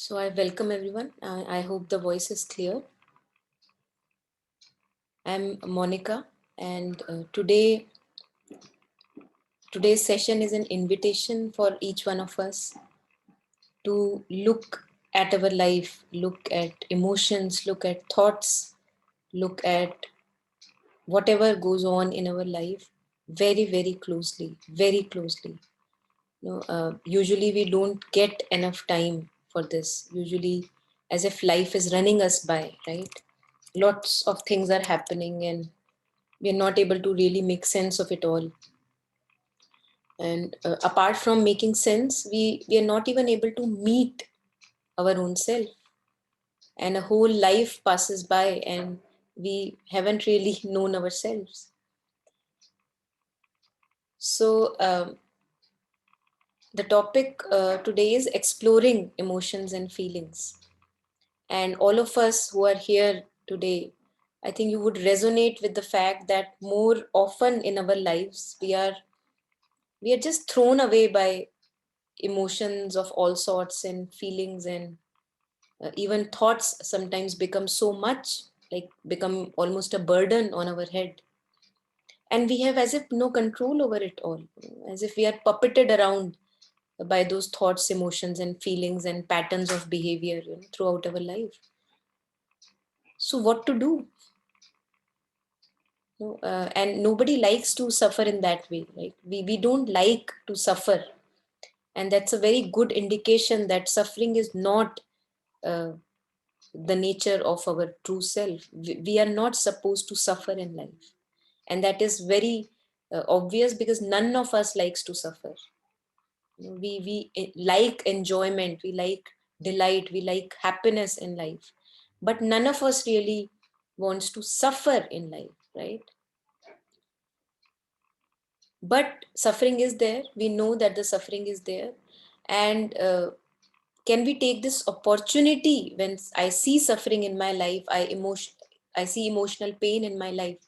So I welcome everyone. I hope the voice is clear. I'm Monica, and today's session is an invitation for each one of us to look at our life, look at emotions, look at thoughts, look at whatever goes on in our life very, very closely, very closely. Usually we don't get enough time for this. Usually, as if life is running us by, right? Lots of things are happening, and we are not able to really make sense of it all. And apart from making sense, we are not even able to meet our own self. And a whole life passes by, and we haven't really known ourselves. So, the topic today is exploring emotions and feelings. And all of us who are here today, I think you would resonate with the fact that more often in our lives, we are just thrown away by emotions of all sorts and feelings, and even thoughts sometimes become so much, like become almost a burden on our head, and we have as if no control over it all, as if we are puppeted around by those thoughts, emotions and feelings and patterns of behavior, throughout our life. So what to do? And nobody likes to suffer in that way, right? We don't like to suffer, and that's a very good indication that suffering is not uh, the nature of our true self. We are not supposed to suffer in life, and that is very obvious because none of us likes to suffer. We like enjoyment, we like delight, we like happiness in life, but none of us really wants to suffer in life, right? But suffering is there, we know that the suffering is there. And can we take this opportunity when I see suffering in my life, I see emotional pain in my life,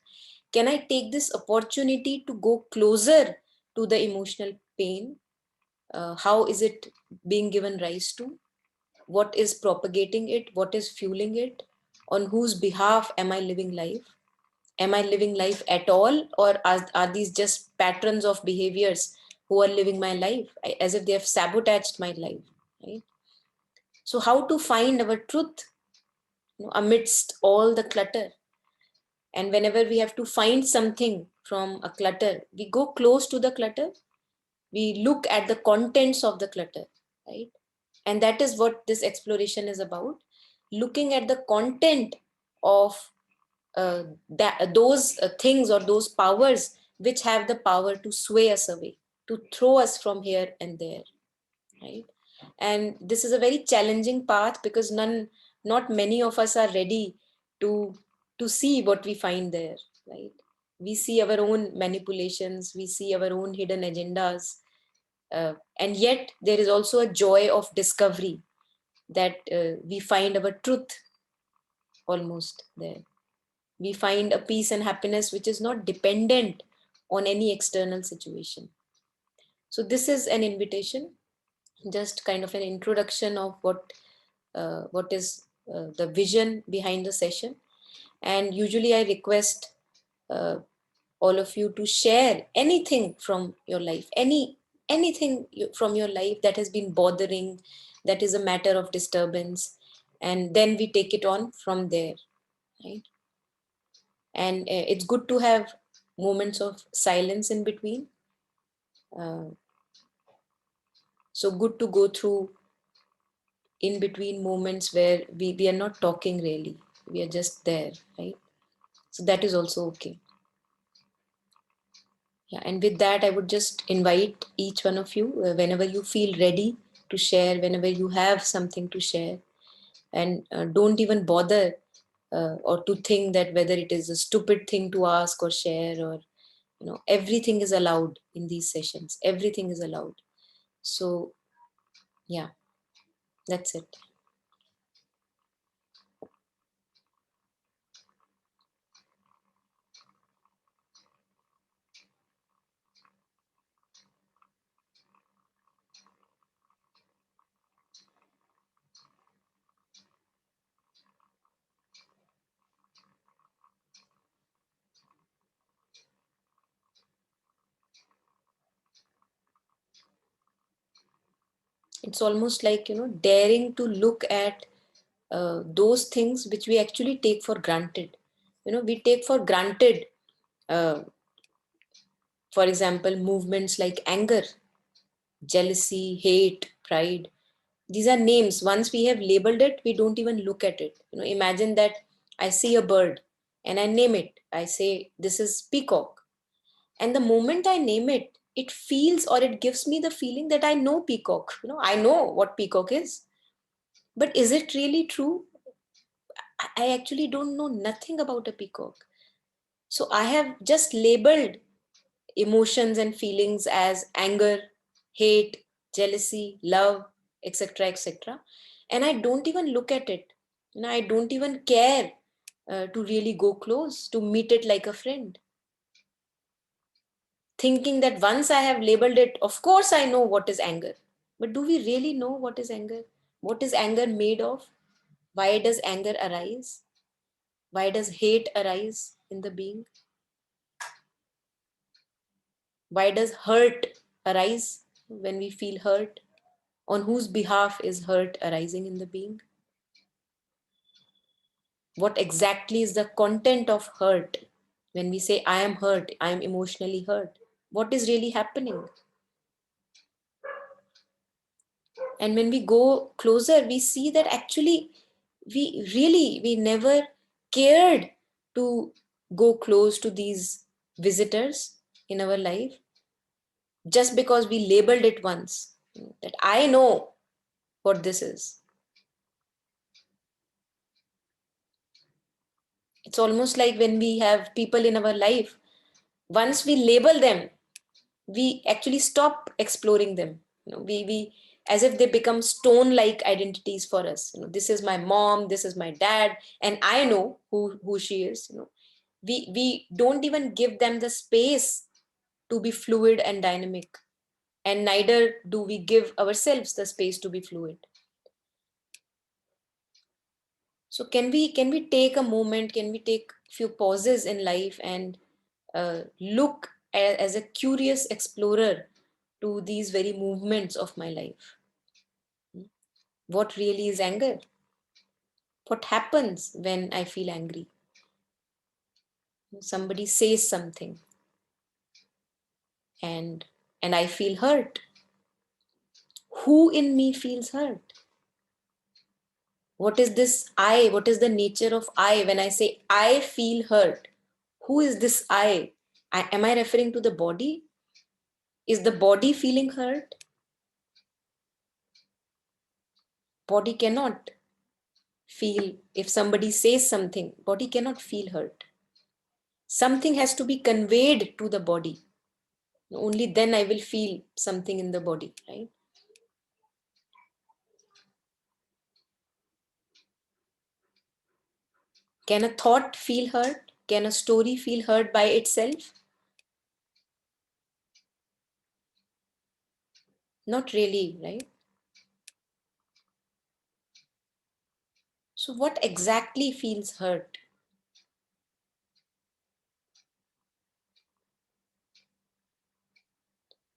can I take this opportunity to go closer to the emotional pain? How is it being given rise to? What is propagating it? What is fueling it? On whose behalf am I living life? Am I living life at all, or are these just patterns of behaviors who are living my life as if they have sabotaged my life, right? So how to find our truth, amidst all the clutter? And whenever we have to find something from a clutter, we go close to the clutter, we look at the contents of the clutter, right? And that is what this exploration is about, looking at the content of those things or those powers which have the power to sway us away, to throw us from here and there, right? And this is a very challenging path because not many of us are ready to see what we find there, right? We see our own manipulations, we see our own hidden agendas, and yet there is also a joy of discovery that we find our truth almost there. We find a peace and happiness which is not dependent on any external situation. So this is an invitation, just kind of an introduction of what is the vision behind the session. And usually I request uh, all of you to share anything from your life, anything from your life that has been bothering, that is a matter of disturbance, and then we take it on from there, right? And it's good to have moments of silence in between. uh, so good to go through in between moments where we are not talking really, we are just there, right? So that is also okay. Yeah, and with that I would just invite each one of you, whenever you feel ready to share, whenever you have something to share, and don't even bother or to think that whether it is a stupid thing to ask or share, or everything is allowed in these sessions, everything is allowed. So yeah, that's it. It's almost like, daring to look at those things which we actually take for granted. We take for granted, uh, for example, movements like anger, jealousy, hate, pride. These are names. Once we have labeled it, we don't even look at it. Imagine that I see a bird and I name it. I say, this is peacock. And the moment I name it, it feels, or it gives me the feeling that I know peacock. I know what peacock is. But is it really true? I actually don't know nothing about a peacock. So I have just labeled emotions and feelings as anger, hate, jealousy, love, etc., etc. And I don't even look at it. I don't even care to really go close, to meet it like a friend. Thinking that once I have labeled it, of course I know what is anger. But do we really know what is anger? What is anger made of? Why does anger arise? Why does hate arise in the being? Why does hurt arise when we feel hurt? On whose behalf is hurt arising in the being? What exactly is the content of hurt? When we say, I am hurt, I am emotionally hurt, what is really happening? And when we go closer, we see that actually we never cared to go close to these visitors in our life, just because we labeled it once, that I know what this is. It's almost like when we have people in our life, once we label them, we actually stop exploring them. We as if they become stone like identities for us. This is my mom, this is my dad, and I know who she is. We don't even give them the space to be fluid and dynamic, and neither do we give ourselves the space to be fluid. So can we take a moment, can we take few pauses in life and look as a curious explorer to these very movements of my life? What really is anger? What happens when I feel angry? Somebody says something and I feel hurt. Who in me feels hurt? What is this I? What is the nature of I when I say I feel hurt? Who is this I? Am I referring to the body? Is the body feeling hurt? Body cannot feel. If somebody says something, body cannot feel hurt. Something has to be conveyed to the body. Only then I will feel something in the body, right? Can a thought feel hurt? Can a story feel hurt by itself? Not really, right? So what exactly feels hurt?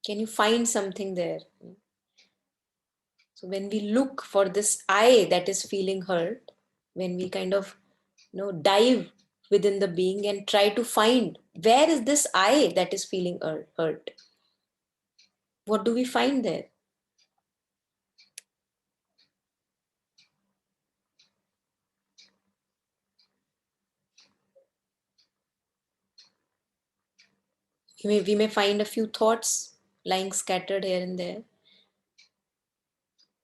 Can you find something there? So when we look for this I that is feeling hurt, when we kind of dive within the being and try to find where is this I that is feeling hurt, what do we find there? We may find a few thoughts lying scattered here and there,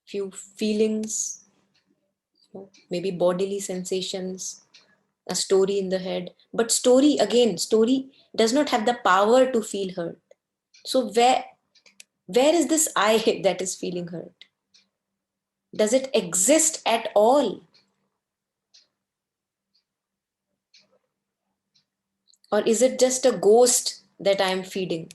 few feelings, maybe bodily sensations, a story in the head. But story does not have the power to feel hurt. So where is this I that is feeling hurt? Does it exist at all? Or is it just a ghost that I am feeding?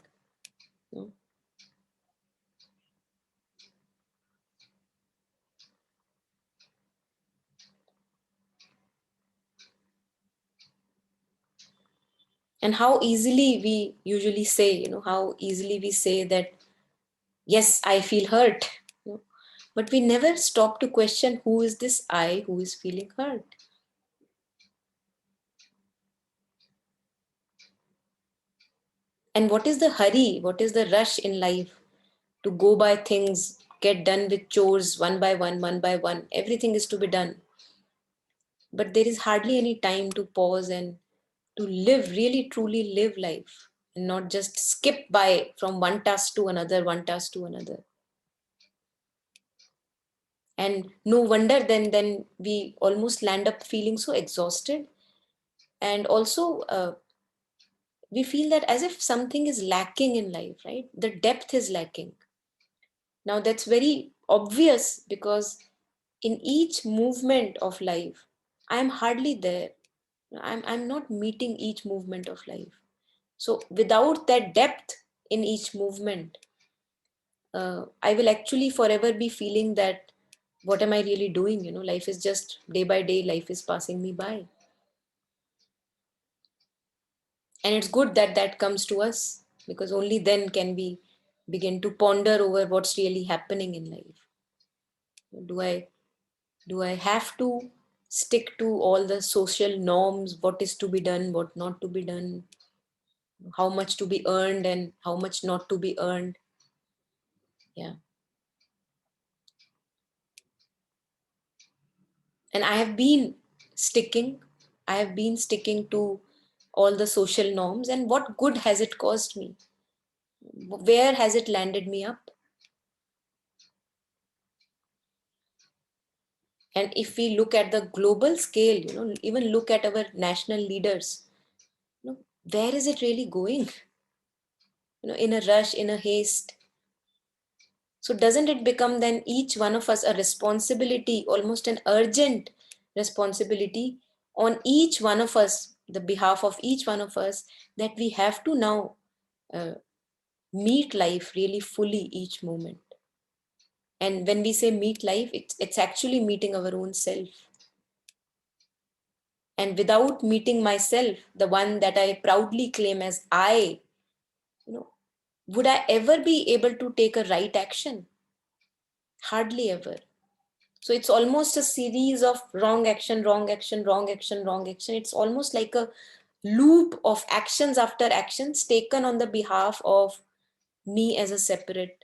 And how easily we usually say, how easily we say that, yes, I feel hurt. But we never stop to question, who is this I who is feeling hurt? And what is the hurry? What is the rush in life to go by things, get done with chores one by one, one by one? Everything is to be done. But there is hardly any time to pause and to live, really truly live life, and not just skip by from one task to another, one task to another. And no wonder then we almost land up feeling so exhausted. And also we feel that as if something is lacking in life, right? The depth is lacking. Now that's very obvious, because in each movement of life I am hardly there. I'm not meeting each movement of life. So without that depth in each movement, I will actually forever be feeling that, what am I really doing? Life is just day by day, life is passing me by. And it's good that that comes to us, because only then can we begin to ponder over what's really happening in life. Do I have to stick to all the social norms, what is to be done, what not to be done, how much to be earned and how much not to be earned? Yeah. And I have been sticking to all the social norms, and what good has it caused me? Where has it landed me up? And if we look at the global scale, even look at our national leaders, where is it really going? In a rush, in a haste. So doesn't it become then each one of us a responsibility, almost an urgent responsibility on each one of us, the behalf of each one of us, that we have to now uh, meet life really fully each moment? And when we say meet life, it's actually meeting our own self. And without meeting myself, the one that I proudly claim as I, you know, would I ever be able to take a right action? Hardly ever. So it's almost a series of wrong action, wrong action, wrong action, wrong action. It's almost like a loop of actions after actions taken on the behalf of me as a separate,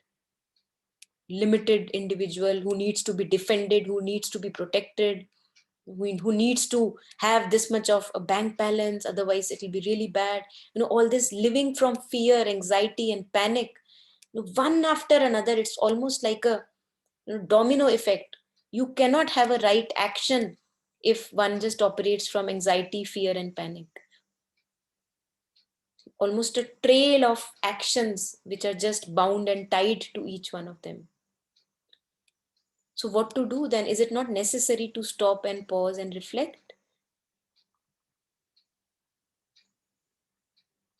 limited individual who needs to be defended, who needs to be protected, who needs to have this much of a bank balance, otherwise it will be really bad. All this living from fear, anxiety, and panic, one after another. It's almost like a domino effect. You cannot have a right action if one just operates from anxiety, fear, and panic. Almost a trail of actions which are just bound and tied to each one of them. So what to do then? Is it not necessary to stop and pause and reflect?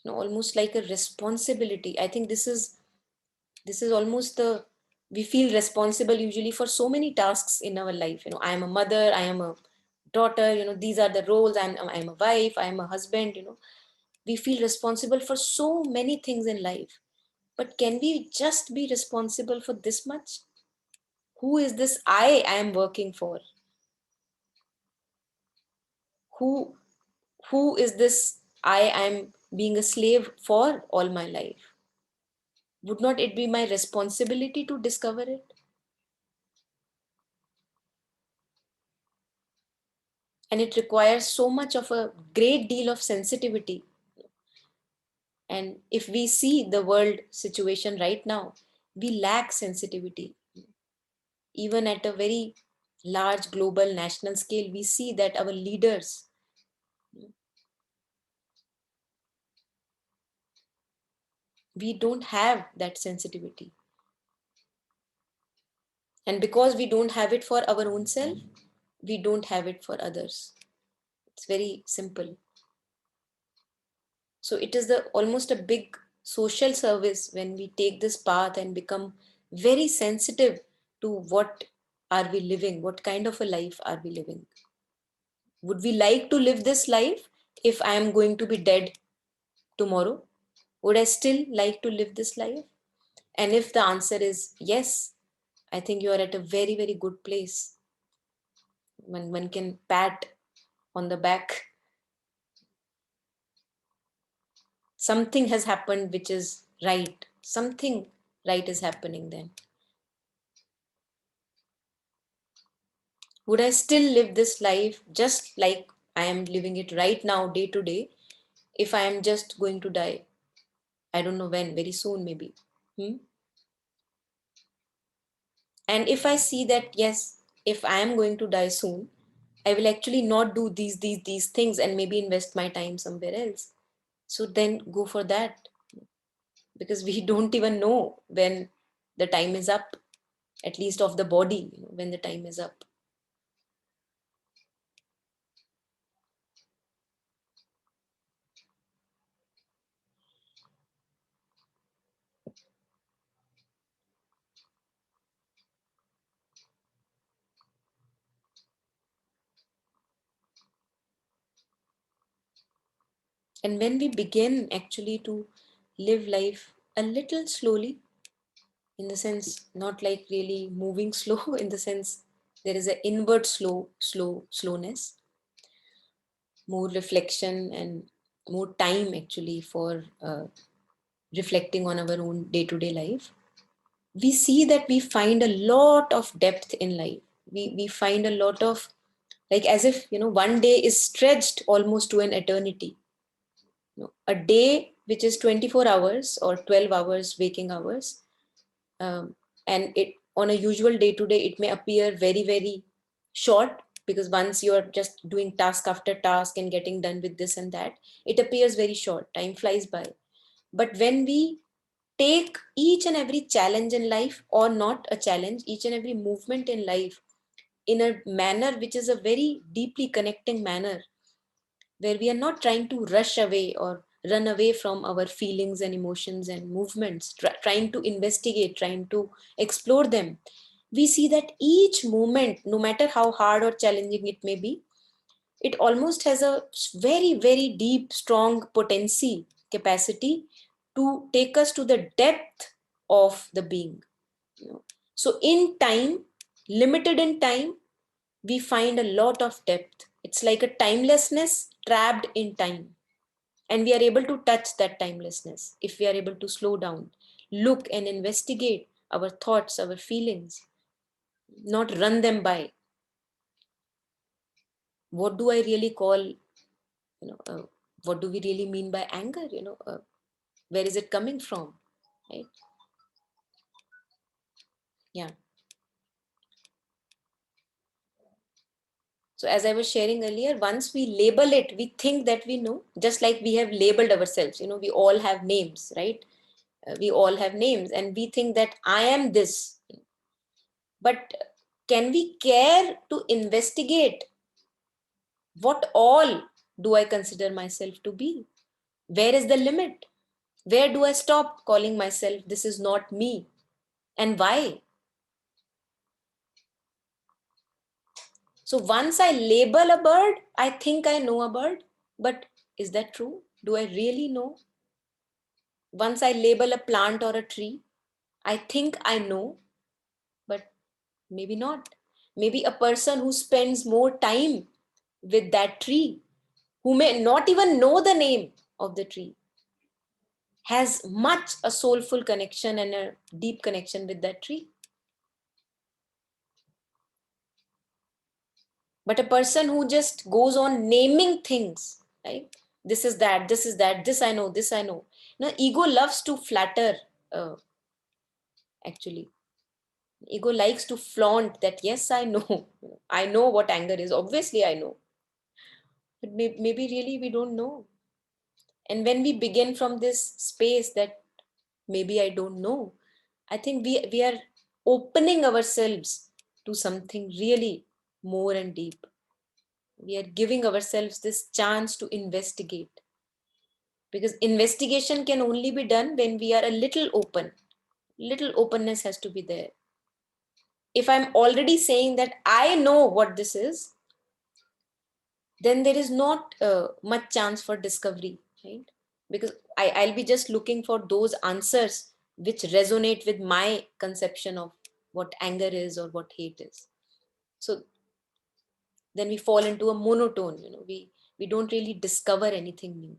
Almost like a responsibility. I think this is almost the, we feel responsible usually for so many tasks in our life. I am a mother, I am a daughter, these are the roles. I'm a wife, I am a husband. We feel responsible for so many things in life. But can we just be responsible for this much? Who is this I am working for? Who who is this I am being a slave for all my life? Would not it be my responsibility to discover it? And it requires so much of a great deal of sensitivity. And if we see the world situation right now, we lack sensitivity. Even at a very large global national scale, we see that our leaders, we don't have that sensitivity. And because we don't have it for our own self, we don't have it for others. It's very simple. So it is the almost a big social service when we take this path and become very sensitive to what are we living, what kind of a life are we living. Would we like to live this life if I am going to be dead tomorrow? Would I still like to live this life? And if the answer is yes, I think you are at a very, very good place. One can pat on the back. Something has happened which is right. Something right is happening then. Would I still live this life just like I am living it right now, day to day, if I am just going to die? I don't know when, very soon maybe. Hmm? And if I see that, yes, if I am going to die soon, I will actually not do these things and maybe invest my time somewhere else. So then go for that, because we don't even know when the time is up, at least of the body, when the time is up. And when we begin actually to live life a little slowly, in the sense, not like really moving slow, in the sense there is an inward slowness, more reflection and more time actually for reflecting on our own day-to-day life, we see that we find a lot of depth in life. We find a lot of, like, as if, one day is stretched almost to an eternity. A day which is 24 hours or 12 hours waking hours, and it, on a usual day to day, it may appear very, very short, because once you are just doing task after task and getting done with this and that, it appears very short, time flies by. But when we take each and every challenge in life, or not a challenge, each and every movement in life, in a manner which is a very deeply connecting manner, where we are not trying to rush away or run away from our feelings and emotions and movements, trying to investigate, trying to explore them, we see that each moment, no matter how hard or challenging it may be, it almost has a very, very deep, strong potency, capacity to take us to the depth of the being. So, in time, limited in time, we find a lot of depth. It's like a timelessness trapped in time. And we are able to touch that timelessness if we are able to slow down, look and investigate our thoughts, our feelings, not run them by. What do I really call, what do we really mean by anger? Where is it coming from? Right? Yeah. So, as I was sharing earlier, once we label it, we think that we know, just like we have labeled ourselves. We all have names, right? We all have names, and we think that I am this. But can we care to investigate what all do I consider myself to be? Where is the limit? Where do I stop calling myself this is not me? And why? So once I label a bird, I think I know a bird. But is that true? Do I really know? Once I label a plant or a tree, I think I know, but maybe not. Maybe a person who spends more time with that tree, who may not even know the name of the tree, has much a soulful connection and a deep connection with that tree. But a person who just goes on naming things, right? This is that, this is that, this I know, this I know. Ego loves to flatter, uh, actually. Ego likes to flaunt that, yes, I know. I know what anger is. Obviously, I know. But maybe really we don't know. And when we begin from this space that maybe I don't know, I think we are opening ourselves to something really more and deep. We are giving ourselves this chance to investigate, because investigation can only be done when we are a little open. Little openness has to be there. If I'm already saying that I know what this is, then there is not much chance for discovery, right? Because I'll be just looking for those answers which resonate with my conception of what anger is or what hate is. So then we fall into a monotone, we don't really discover anything new.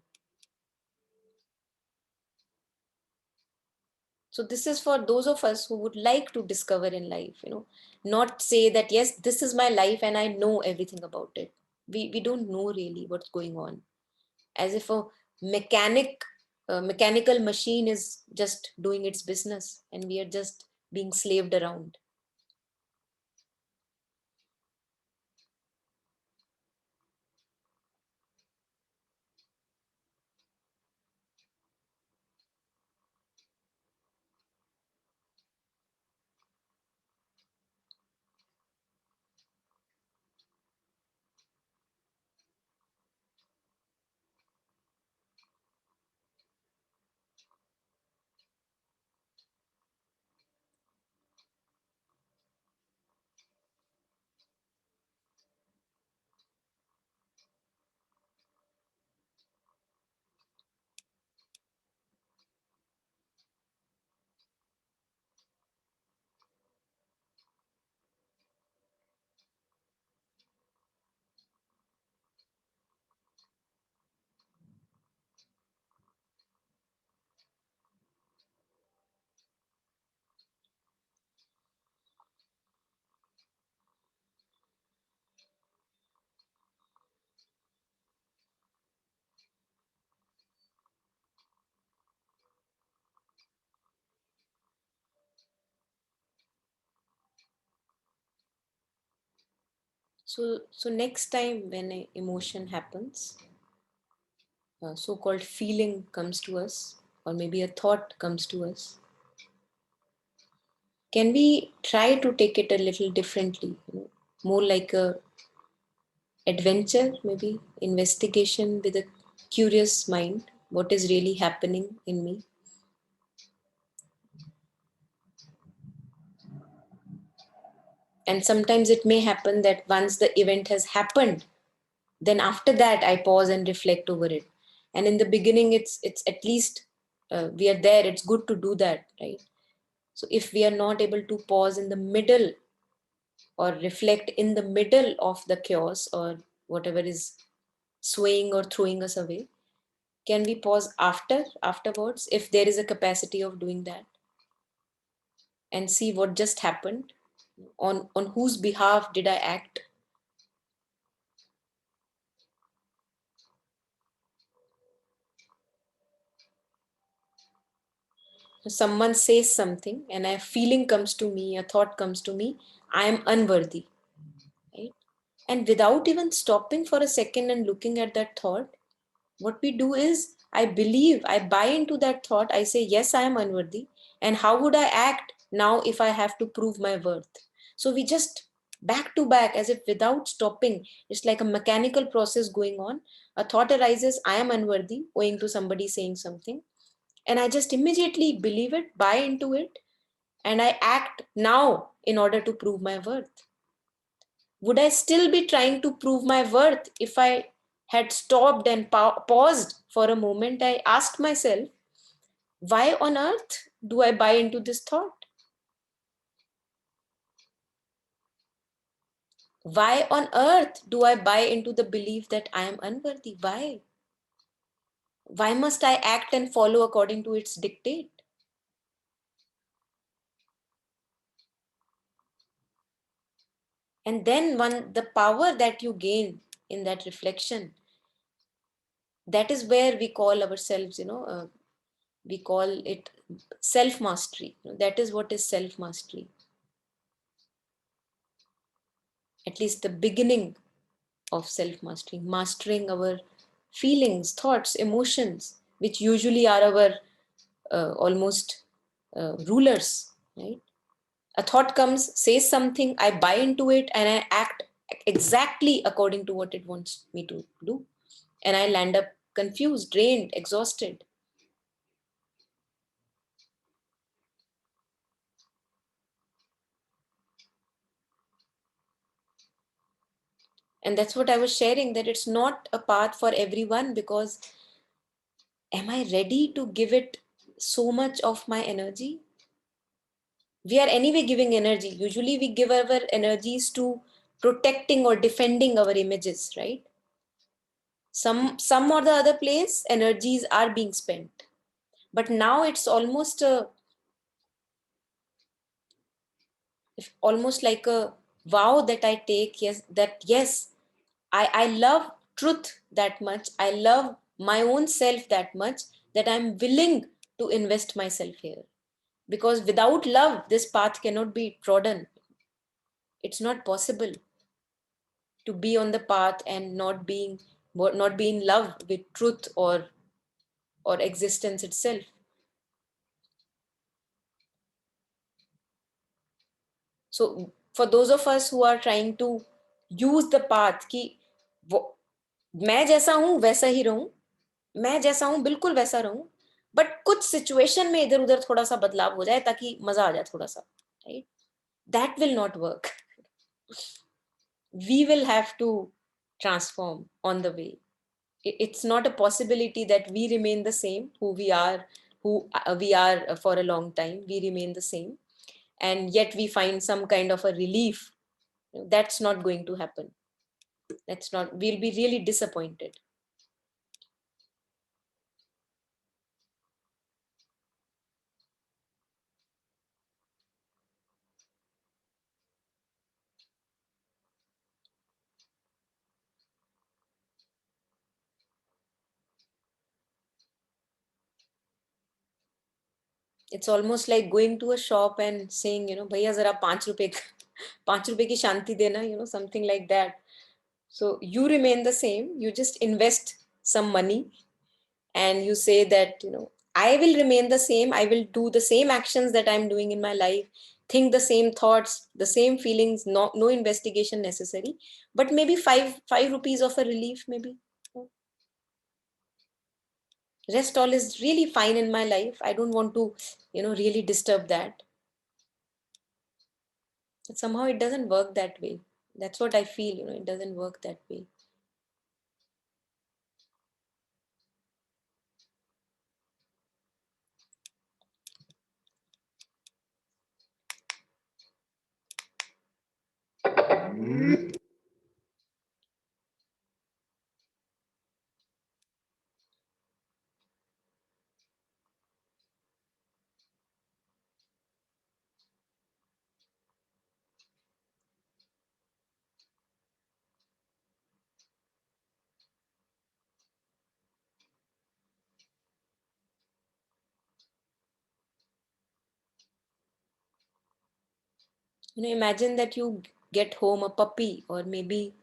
So this is for those of us who would like to discover in life, not say that, yes, this is my life and I know everything about it. We don't know really what's going on. As if a mechanical machine is just doing its business and we are just being slaved around. So next time when an emotion happens, a so-called feeling comes to us, or maybe a thought comes to us, can we try to take it a little differently, more like a adventure, maybe investigation with a curious mind, what is really happening in me? And sometimes it may happen that once the event has happened, then after that I pause and reflect over it. And in the beginning, it's at least we are there, it's good to do that, right? So if we are not able to pause in the middle or reflect in the middle of the chaos or whatever is swaying or throwing us away, can we pause afterwards, if there is a capacity of doing that, and see what just happened, on whose behalf did I act? Someone says something and a feeling comes to me, a thought comes to me, I am unworthy, right? And without even stopping for a second and looking at that thought, what we do is, I believe, I buy into that thought, I say, yes, I am unworthy. And how would I act now if I have to prove my worth? So we just back to back, as if without stopping, it's like a mechanical process going on. A thought arises, I am unworthy, owing to somebody saying something. And I just immediately believe it, buy into it, and I act now in order to prove my worth. Would I still be trying to prove my worth if I had stopped and paused for a moment? I asked myself, why on earth do I buy into this thought? Why on earth do I buy into the belief that I am unworthy? Why? Why must I act and follow according to its dictate? And then the power that you gain in that reflection, that is where we call ourselves, we call it self mastery. That is what is self mastery, at least the beginning of self mastery, mastering our feelings, thoughts, emotions, which usually are our almost rulers, right? A thought comes, says something, I buy into it, and I act exactly according to what it wants me to do. And I land up confused, drained, exhausted. And that's what I was sharing, that it's not a path for everyone, because am I ready to give it so much of my energy? We are anyway giving energy. Usually we give our energies to protecting or defending our images, right? Some or the other place energies are being spent, but now it's almost a almost like a vow that I take. Yes, that yes, I love truth that much, I love my own self that much, that I'm willing to invest myself here, because without love this path cannot be trodden. It's not possible to be on the path and not be in love with truth or existence itself. So for those of us who are trying to use the path कि वो मैं जैसा हूं वैसा ही रहूं, मैं जैसा हूं बिल्कुल वैसा रहूं, बट कुछ सिचुएशन में इधर उधर थोड़ा सा बदलाव हो जाए ताकि मजा आ जाए थोड़ा सा, right? That will not work. We will have to transform on the way. It's not a possibility that we remain the same who we are, for a long time we remain the same, and yet we find some kind of a relief. That's not going to happen. That's not, we'll be really disappointed. It's almost like going to a shop and saying, भैया जरा 5 रुपए 5 रुपए की शांति देना, something like that. So you remain the same, you just invest some money, and you say that, I will remain the same, I will do the same actions that I'm doing in my life, think the same thoughts, the same feelings, no investigation necessary, but maybe five rupees of a relief, maybe. Rest all is really fine in my life, I don't want to really disturb that. But somehow it doesn't work that way. That's what I feel, it doesn't work that way. Imagine that you get home a puppy, or maybe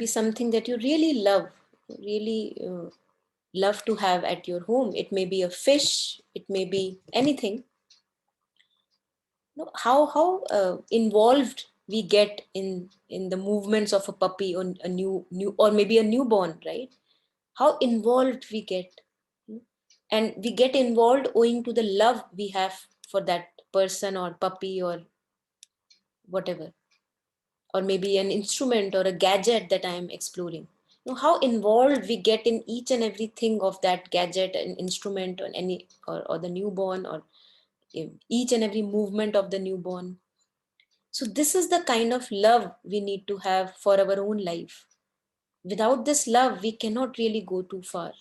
something that you really really love to have at your home. It may be a fish, it may be anything. How involved we get in the movements of a puppy, or a new or maybe a newborn, right? How involved we get. And we get involved owing to the love we have for that person or puppy or whatever, or maybe an instrument or a gadget that I am exploring. How involved we get in each and everything of that gadget and instrument, or any or the newborn, or each and every movement of the newborn. So this is the kind of love we need to have for our own life. Without this love we cannot really go too far.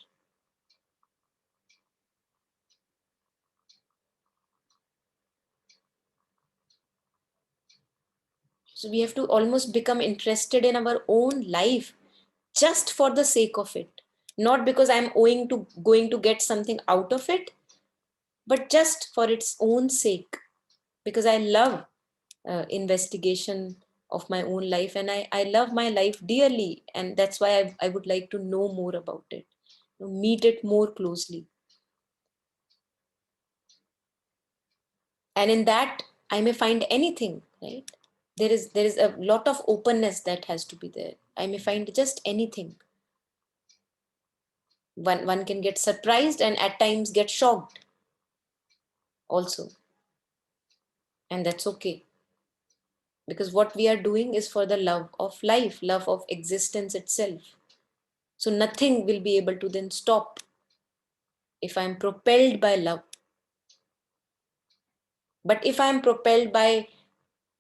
So we have to almost become interested in our own life just for the sake of it, not because I'm owing to going to get something out of it, but just for its own sake, because I love investigation of my own life, and I love my life dearly, and that's why I would like to know more about it, meet it more closely. And in that I may find anything, right? There is a lot of openness that has to be there. I may find just anything. One can get surprised and at times get shocked also, and that's okay, because what we are doing is for the love of life, love of existence itself. So nothing will be able to then stop if I'm propelled by love. But if I'm propelled by,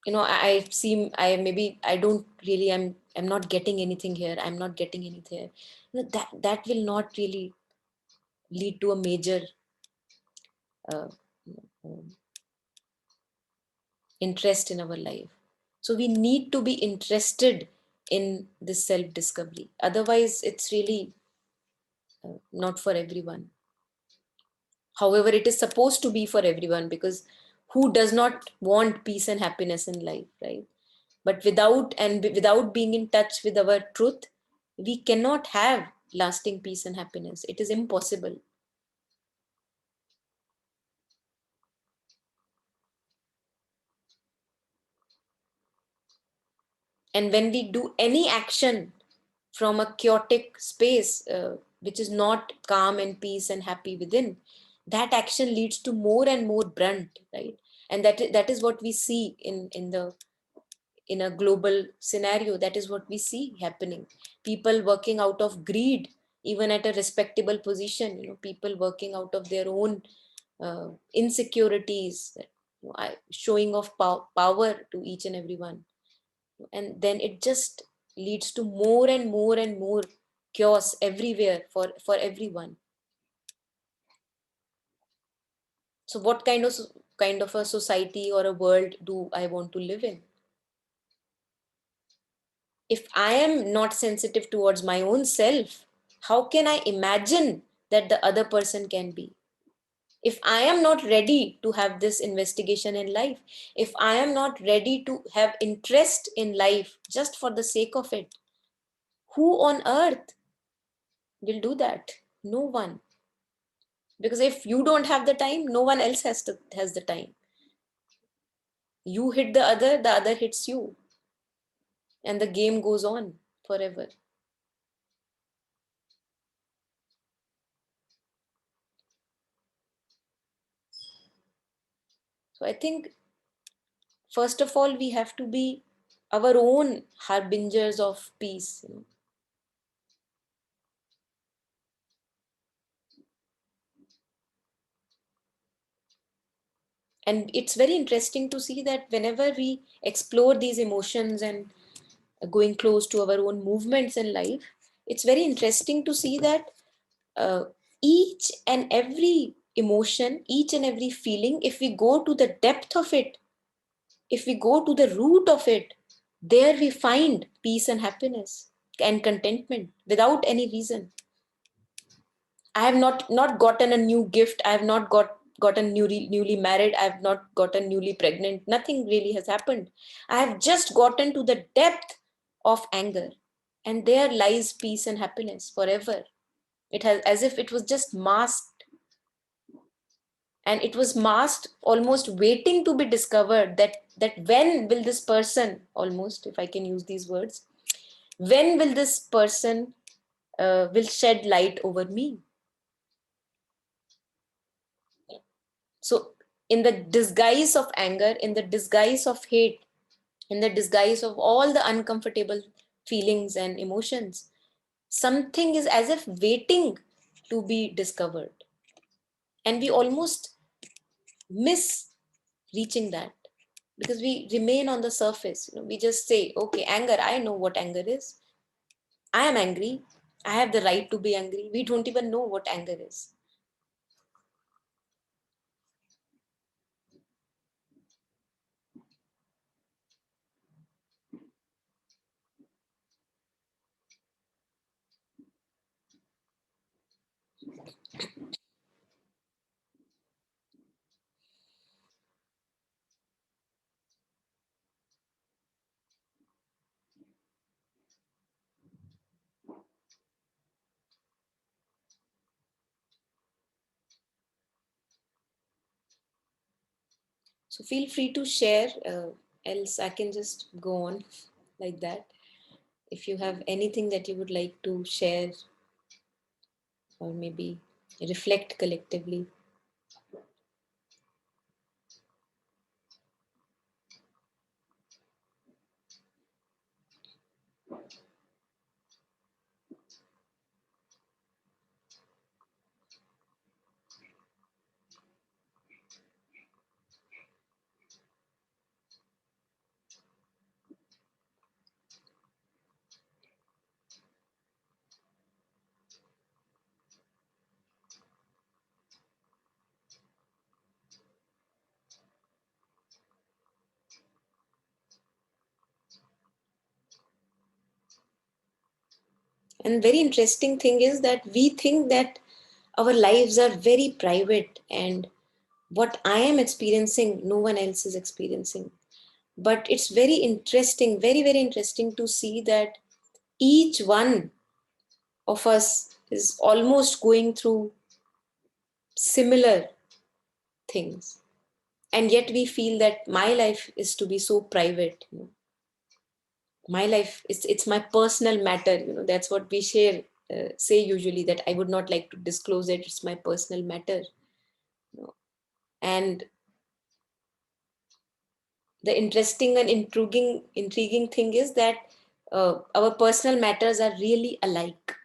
I seem, I maybe I don't really, I'm not getting anything here, I'm not getting anything here, that will not really lead to a major uh, um, interest in our life. So we need to be interested in this self discovery, otherwise it's really not for everyone. However, it is supposed to be for everyone, because who does not want peace and happiness in life, right? But without being in touch with our truth, we cannot have lasting peace and happiness. It is impossible. And when we do any action from a chaotic space, which is not calm and peace and happy within, that action leads to more and more brunt, right? And that is what we see in a global scenario. That is what we see happening. People working out of greed, even at a respectable position, people working out of their own insecurities, showing off power to each and everyone. And then it just leads to more and more and more chaos everywhere, for everyone. So what kind of a society or a world do I want to live in? If I am not sensitive towards my own self, how can I imagine that the other person can be? If I am not ready to have this investigation in life, if I am not ready to have interest in life just for the sake of it, who on earth will do that? No one. Because if you don't have the time, no one else has the time. You hit the other hits you, and the game goes on forever. So I think, first of all, we have to be our own harbingers of peace. And it's very interesting to see that whenever we explore these emotions and going close to our own movements in life, it's very interesting to see that uh, each and every emotion, each and every feeling, if we go to the depth of it, if we go to the root of it, there we find peace and happiness and contentment without any reason. I have not gotten a new gift. I have not gotten newly married. I have not gotten newly pregnant. Nothing really has happened. I have just gotten to the depth of anger, and there lies peace and happiness forever. It has, as if it was just masked, and it was masked, almost waiting to be discovered. That when will this person, almost, if I can use these words, when will this person will shed light over me? So, in the disguise of anger, in the disguise of hate, in the disguise of all the uncomfortable feelings and emotions, something is as if waiting to be discovered. And we almost miss reaching that, because we remain on the surface. We just say, okay, anger, I know what anger is. I am angry. I have the right to be angry. We don't even know what anger is. So feel free to share, else I can just go on like that. If you have anything that you would like to share, or maybe reflect collectively. And very interesting thing is that we think that our lives are very private, and what I am experiencing, no one else is experiencing. But it's very interesting, very, very interesting to see that each one of us is almost going through similar things. And yet we feel that my life is to be so private. My life, it's my personal matter. That's what we say usually, that I would not like to disclose it. It's my personal matter. And the interesting and intriguing thing is that our personal matters are really alike.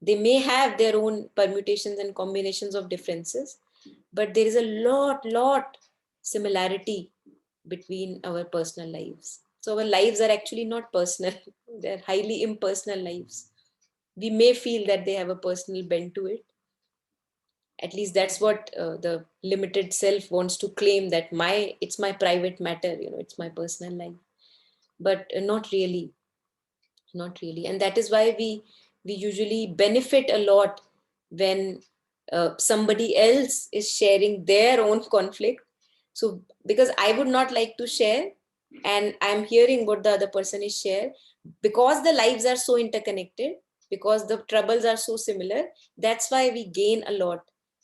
They may have their own permutations and combinations of differences, but there is a lot similarity between our personal lives. So our lives are actually not personal. They're highly impersonal lives. We may feel that they have a personal bent to it. At least that's what the limited self wants to claim, that it's my private matter, it's my personal life. But not really, not really. And that is why we usually benefit a lot when somebody else is sharing their own conflict. So because I would not like to share, and I'm hearing what the other person is share, because the lives are so interconnected, because the troubles are so similar, that's why we gain a lot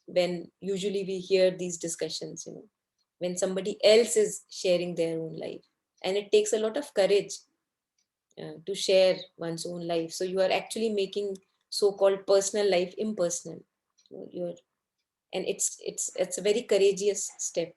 when usually we hear these discussions, when somebody else is sharing their own life. And it takes a lot of courage to share one's own life. So you are actually making so-called personal life impersonal. You're, and it's a very courageous step.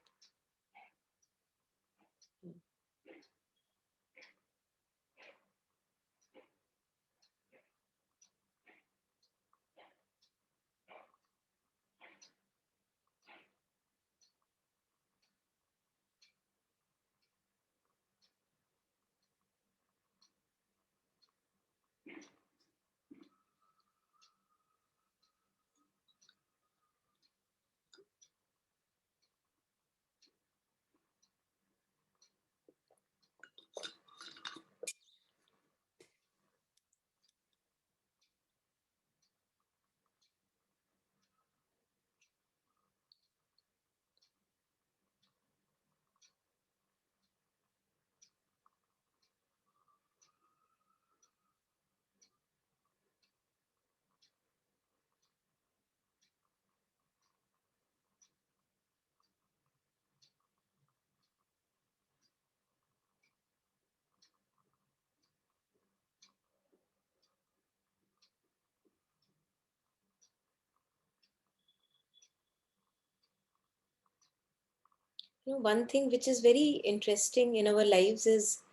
One thing which is very interesting in our lives is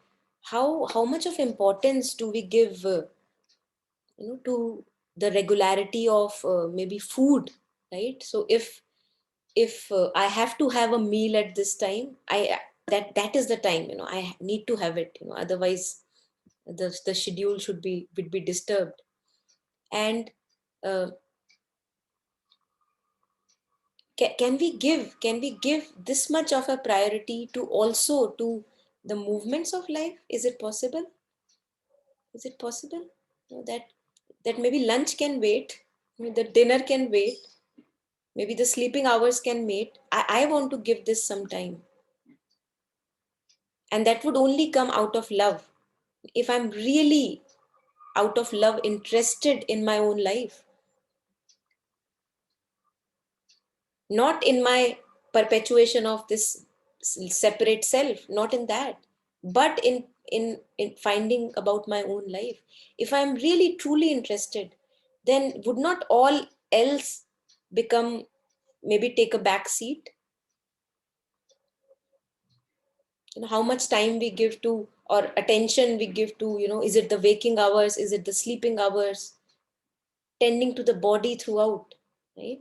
how much of importance do we give to the regularity of maybe food, right? So if I have to have a meal at this time, I that is the time, I need to have it, otherwise the schedule would be disturbed. And uh, can we give this much of a priority to also to the movements of life? Is it possible? Is it possible? That maybe lunch can wait, the dinner can wait, maybe the sleeping hours can wait. I want to give this some time, and that would only come out of love. If I'm really out of love interested in my own life, not in my perpetuation of this separate self, not in that, but in finding about my own life. If I'm really truly interested, then would not all else become, maybe take a back seat? How much time we give to, or attention we give to, is it the waking hours, is it the sleeping hours, tending to the body throughout, right?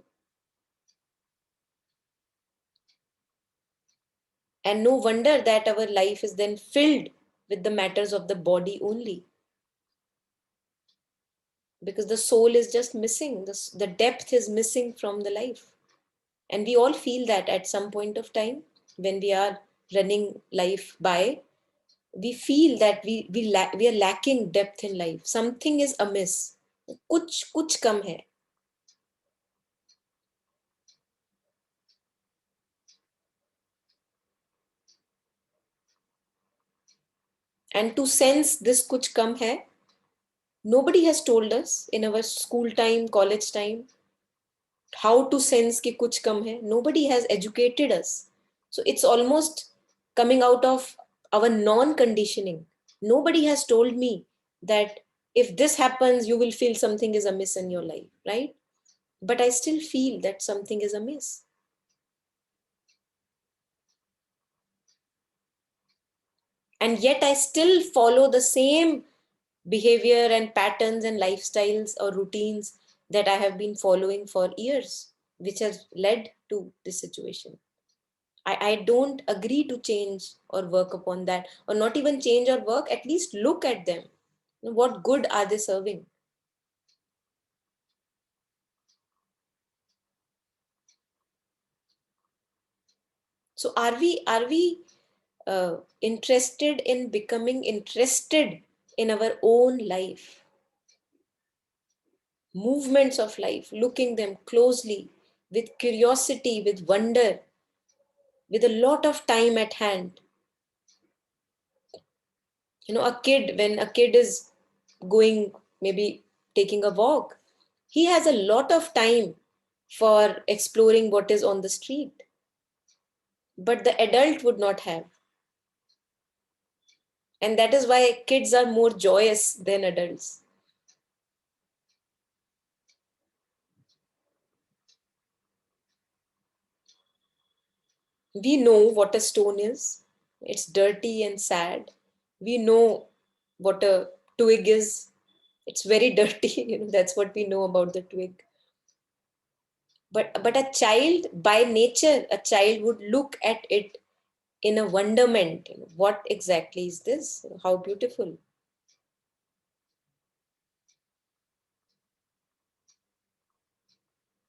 And no wonder that our life is then filled with the matters of the body only, because the soul is just missing, the depth is missing from the life. And we all feel that at some point of time when we are running life by, we feel that we are lacking depth in life. Something is amiss. कुछ कम है. And to sense this kuch kam hai, nobody has told us in our school time, college time, how to sense ki kuch kam hai. Nobody has educated us. So it's almost coming out of our non-conditioning. Nobody has told me that if this happens, you will feel something is amiss in your life, right? But I still feel that something is amiss. And yet I still follow the same behavior and patterns and lifestyles or routines that I have been following for years, which has led to this situation. I don't agree to change or work upon that, or not even change or work, at least look at them. What good are they serving? So are we interested in becoming interested in our own life, movements of life, looking them closely with curiosity, with wonder, with a lot of time at hand? A kid, when a kid is going, maybe taking a walk, he has a lot of time for exploring what is on the street, but the adult would not have. And that is why kids are more joyous than adults. We know what a stone is. It's dirty and sad. We know what a twig is. It's very dirty. That's what we know about the twig. But a child, by nature, a child would look at it in a wonderment. What exactly is this? How beautiful.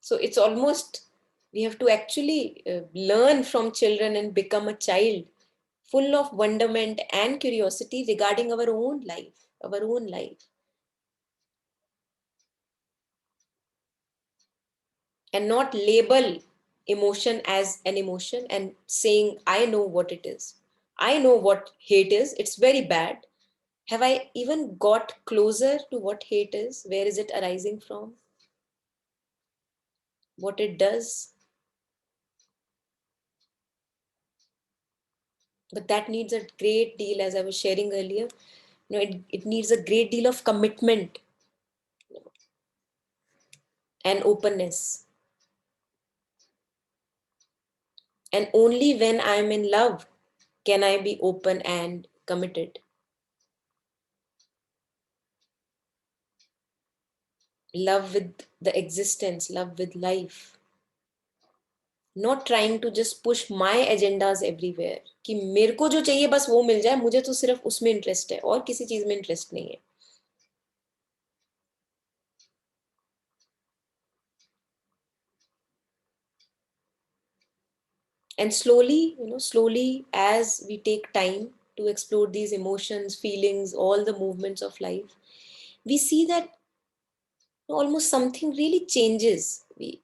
So it's almost, we have to actually learn from children and become a child full of wonderment and curiosity regarding our own life, and not label emotion as an emotion and saying, I know what it is. I know what hate is. It's very bad. Have I even got closer to what hate is? Where is it arising from? What it does? But that needs a great deal, as I was sharing earlier. It needs a great deal of commitment and openness. And only when I'm in love can I be open and committed. Love with the existence, love with life. Not trying to just push my agendas everywhere. कि मेरे को जो चाहिए बस वो मिल जाए, मुझे तो सिर्फ उसमें इंटरेस्ट है और किसी चीज में इंटरेस्ट नहीं है. And slowly, as we take time to explore these emotions, feelings, all the movements of life, we see that almost something really changes. We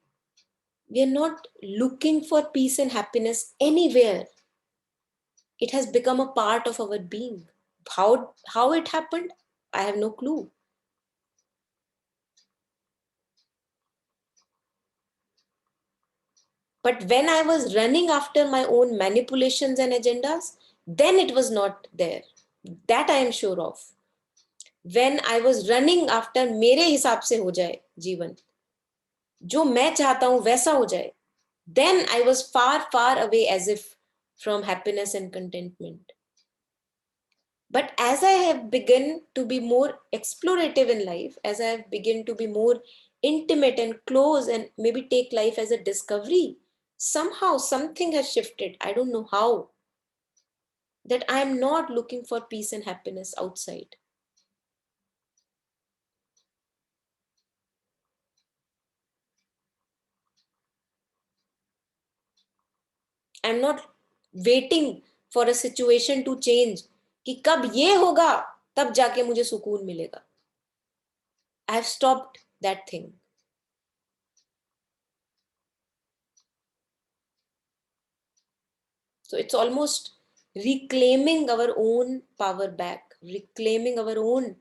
are not looking for peace and happiness anywhere. It has become a part of our being. How it happened, I have no clue. But when I was running after my own manipulations and agendas, then it was not there. That I am sure of. When I was running after मेरे हिसाब से हो जाए जीवन, जो मैं चाहता हूं वैसा हो जाए, then I was far away, as if from happiness and contentment. But as I have begun to be more explorative in life, as I have begun to be more intimate and close and maybe take life as a discovery, somehow something has shifted. I don't know how, that I am not looking for peace and happiness outside. I'm not waiting for a situation to change कि कब ये होगा तब जाके मुझे सुकून मिलेगा. I have stopped that thing. So it's almost reclaiming our own power back, reclaiming our own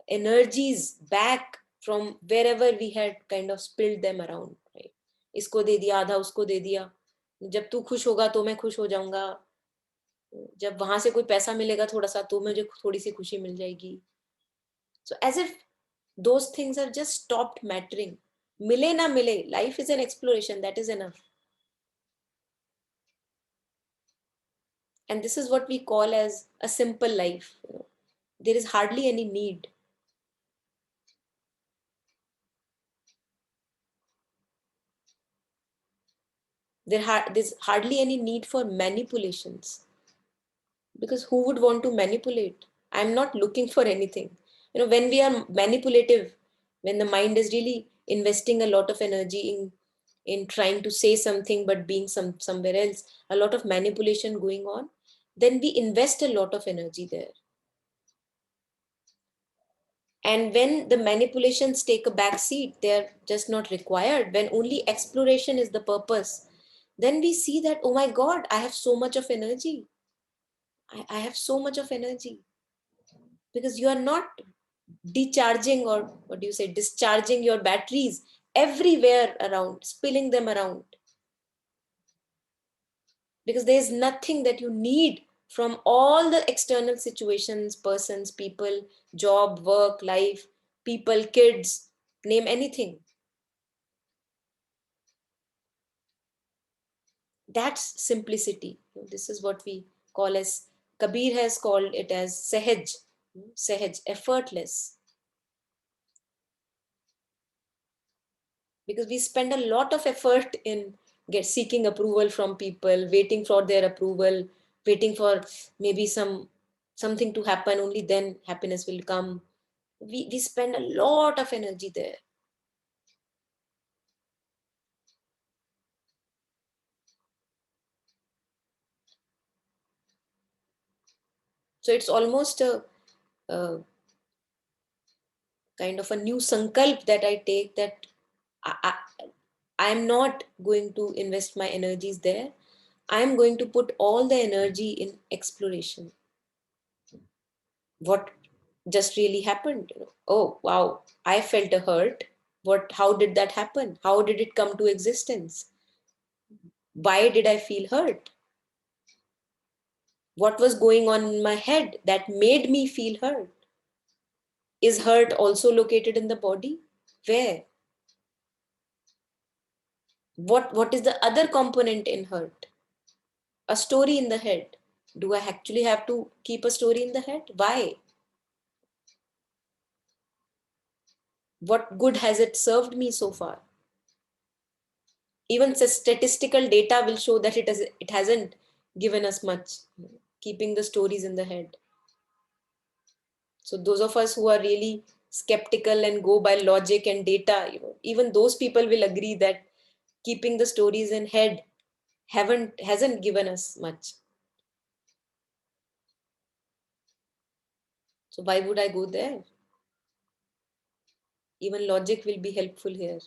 energies back from wherever we had kind of spilled them around, right? इसको दे दिया, आधा उसको दे दिया. जब तू खुश होगा तो मैं खुश हो जाऊंगा. जब वहां से कोई पैसा मिलेगा थोड़ा सा तो मुझे थोड़ी सी खुशी मिल जाएगी. So as if those things have just stopped mattering. मिले ना मिले, life is an exploration, that is enough. And this is what we call as a simple life. There is hardly any need. There's hardly any need for manipulations, because who would want to manipulate? I'm not looking for anything. When we are manipulative, when the mind is really investing a lot of energy in trying to say something but being somewhere else, a lot of manipulation going on, then we invest a lot of energy there. And when the manipulations take a back seat, they're just not required, when only exploration is the purpose, then we see that, oh my God, I have so much of energy. I have so much of energy. Because you are not decharging, or what do you say, discharging your batteries everywhere around, spilling them around. Because there is nothing that you need from all the external situations, persons, people, job, work, life, people, kids, name anything. That's simplicity. This is what we call as, Kabir has called it as sahaj, sahaj, effortless. Because we spend a lot of effort in seeking approval from people, waiting for their approval, waiting for maybe something to happen, only then happiness will come. We spend a lot of energy there. So it's almost a kind of a new sankalp that I take, that I'm not going to invest my energies there. I'm going to put all the energy in exploration. What just really happened? Oh, wow, I felt a hurt. How did that happen? How did it come to existence? Why did I feel hurt? What was going on in my head that made me feel hurt? Is hurt also located in the body? Where? What is the other component in hurt? A story in the head. Do I actually have to keep a story in the head? Why? What good has it served me so far? Even statistical data will show that it hasn't given us much, keeping the stories in the head. So those of us who are really skeptical and go by logic and data, even those people will agree that keeping the stories in head hasn't given us much. So why would I go there? Even logic will be helpful here.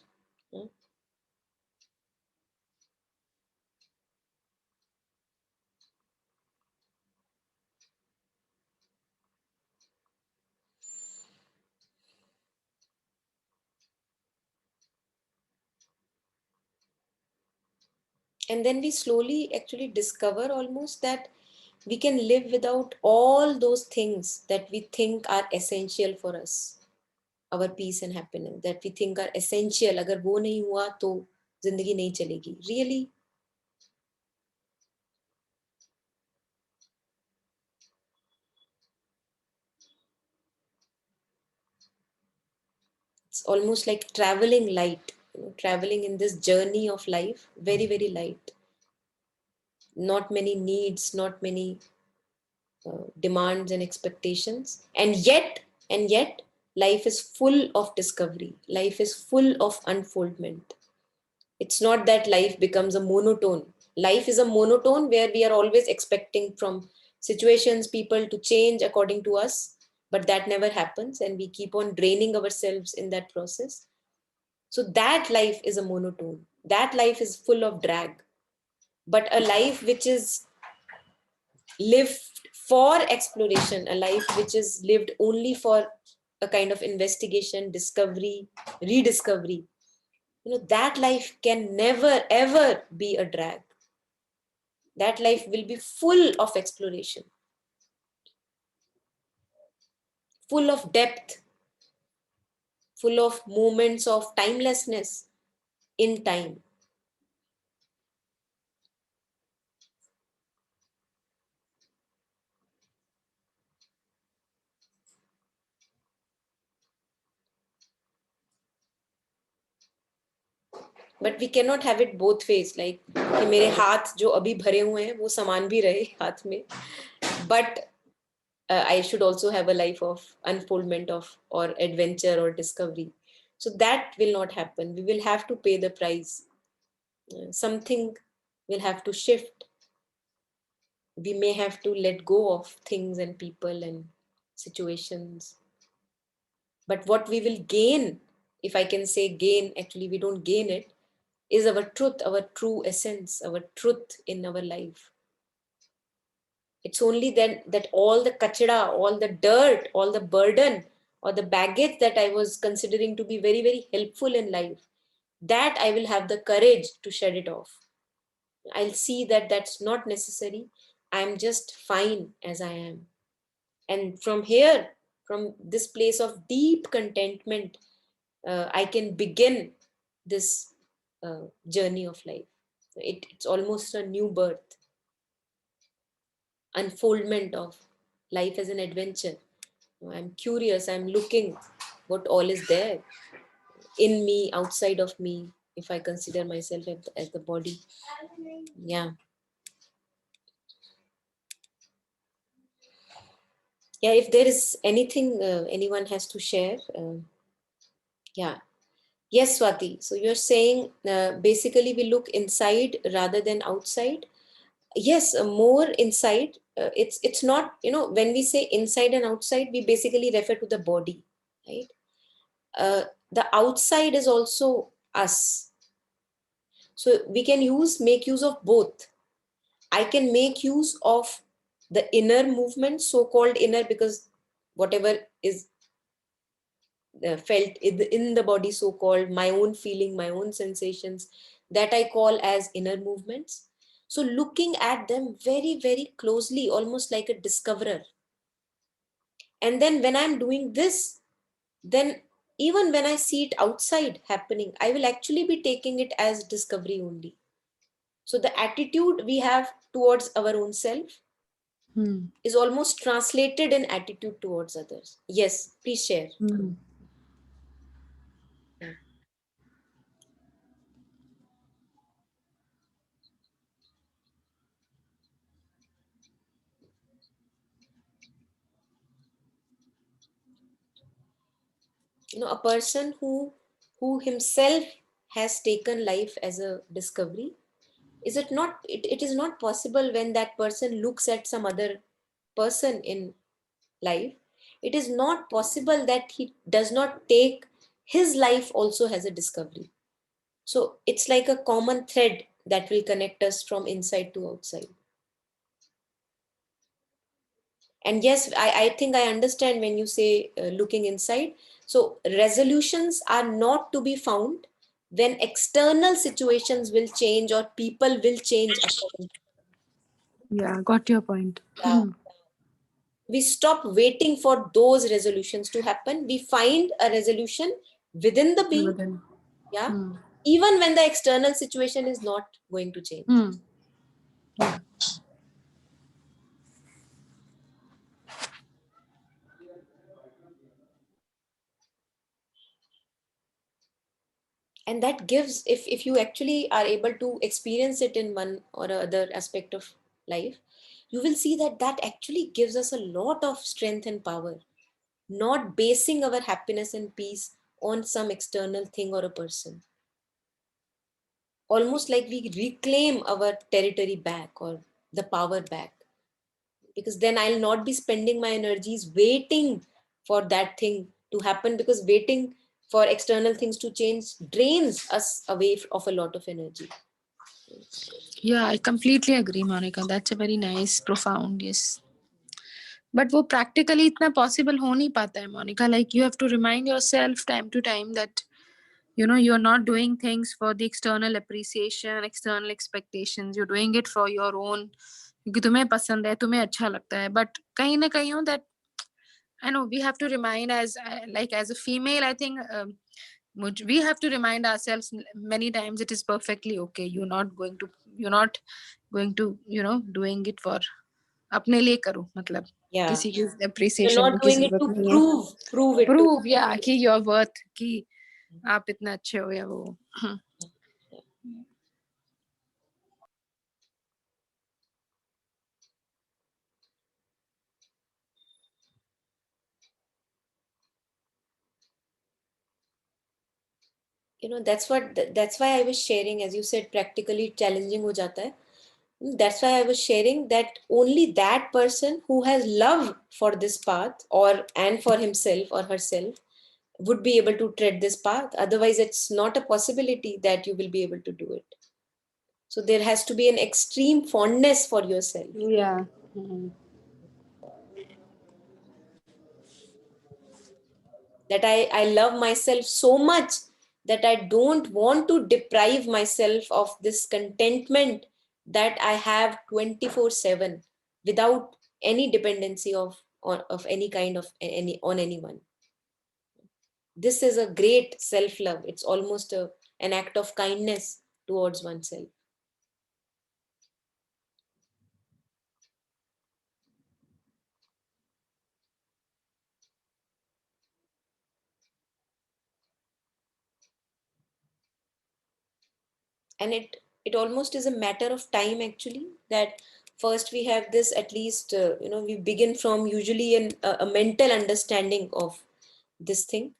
And then we slowly actually discover almost that we can live without all those things that we think are essential for us, our peace and happiness, that we think are essential. अगर वो नहीं हुआ तो जिंदगी नहीं चलेगी. Really? It's almost like traveling light, traveling in this journey of life, very, very light. Not many needs, not many demands and expectations. And yet, life is full of discovery. Life is full of unfoldment. It's not that life becomes a monotone. Life is a monotone where we are always expecting from situations, people to change according to us, but that never happens, and we keep on draining ourselves in that process. So that life is a monotone. That life is full of drag. But a life which is lived for exploration, a life which is lived only for a kind of investigation, discovery, rediscovery, that life can never ever be a drag. That life will be full of exploration, full of depth, full of moments of timelessness in time. But we can not have it both ways, like कि मेरे हाथ जो अभी भरे हुए हैं वो समान भी रहे हाथ में, but I should also have a life of unfoldment of or adventure or discovery. So that will not happen. We will have to pay the price. Something will have to shift. We may have to let go of things and people and situations. But what we will gain, if I can say gain, actually we don't gain it, is our truth, our true essence, our truth in our life. It's only then that all the kachada, all the dirt, all the burden or the baggage that I was considering to be very, very helpful in life, that I will have the courage to shed it off. I'll see that that's not necessary. I'm just fine as I am. And from here, from this place of deep contentment, I can begin this journey of life. It's almost a new birth, unfoldment of life as an adventure. I'm curious, I'm looking what all is there in me, outside of me, if I consider myself as the body. Yeah. Yeah, if there is anything anyone has to share. Yeah. Yes, Swati. So you're saying basically we look inside rather than outside. Yes, more inside. It's not, when we say inside and outside, we basically refer to the body, right? The outside is also us. So we can make use of both. I can make use of the inner movement, so-called inner, because whatever is felt in the body, so-called my own feeling, my own sensations, that I call as inner movements. So looking at them very, very closely, almost like a discoverer. And then when I'm doing this, then even when I see it outside happening, I will actually be taking it as discovery only. So the attitude we have towards our own self is almost translated in attitude towards others. Yes, please share. Yeah. A person who himself has taken life as a discovery, it is not possible when that person looks at some other person in life, it is not possible that he does not take his life also as a discovery. So it's like a common thread that will connect us from inside to outside. And yes, I think I understand when you say looking inside. So resolutions are not to be found when external situations will change or people will change according. Yeah, got your point. Yeah. We stop waiting for those resolutions to happen. We find a resolution within the being. Within. Yeah. Even when the external situation is not going to change. Yeah. And that gives, if you actually are able to experience it in one or other aspect of life, you will see that that actually gives us a lot of strength and power, not basing our happiness and peace on some external thing or a person. Almost like we reclaim our territory back or the power back. because then I'll not be spending my energies waiting for that thing to happen, because waiting for external things to change drains us away of a lot of energy. Yeah, I completely agree, Monica. That's a very nice, profound, yes. But वो practically इतना possible हो नहीं पाता है, Monica. Like you have to remind yourself time to time that you're not doing things for the external appreciation, external expectations. You're doing it for your own, क्योंकि तुम्हें पसंद है, तुम्हें अच्छा लगता है. But कहीं ना कहीं that I know we have to remind as a female, I think we have to remind ourselves many times it is perfectly okay. You're not going to doing it for अपने लिए करो, मतलब Yeah, किसी की you're appreciation not की doing it जरूरत to नहीं है. prove it to. Prove, yeah, कि your worth, कि आप इतना अच्छे हो या वो. That's why I was sharing, as you said, practically challenging ho jata hai. That's why I was sharing that only that person who has love for this path and for himself or herself would be able to tread this path. Otherwise, it's not a possibility that you will be able to do it. So there has to be an extreme fondness for yourself. Yeah. Mm-hmm. That I love myself so much that I don't want to deprive myself of this contentment that I have 24/7 without any dependency of any kind of on anyone. This is a great self-love. It's almost an act of kindness towards oneself. And it almost is a matter of time, actually, that first we have this, at least we begin from usually a mental understanding of this thing.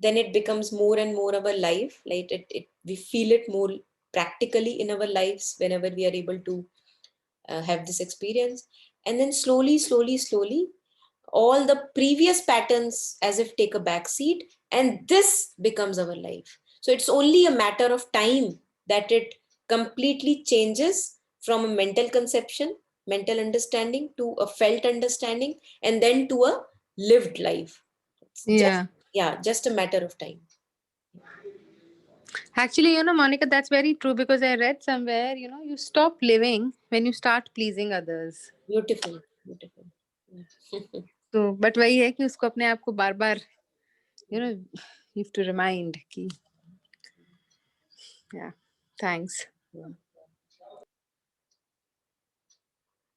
Then it becomes more and more our life, like we feel it more practically in our lives whenever we are able to have this experience. And then slowly all the previous patterns as if take a back seat, and this becomes our life. So it's only a matter of time that it completely changes from a mental conception, mental understanding, to a felt understanding, and then to a lived life. It's Yeah. just a matter of time. Actually, Monica, that's very true, because I read somewhere, you stop living when you start pleasing others. Beautiful. So, but वही है कि उसको अपने आप को बार-बार, you have to remind कि, yeah, thanks.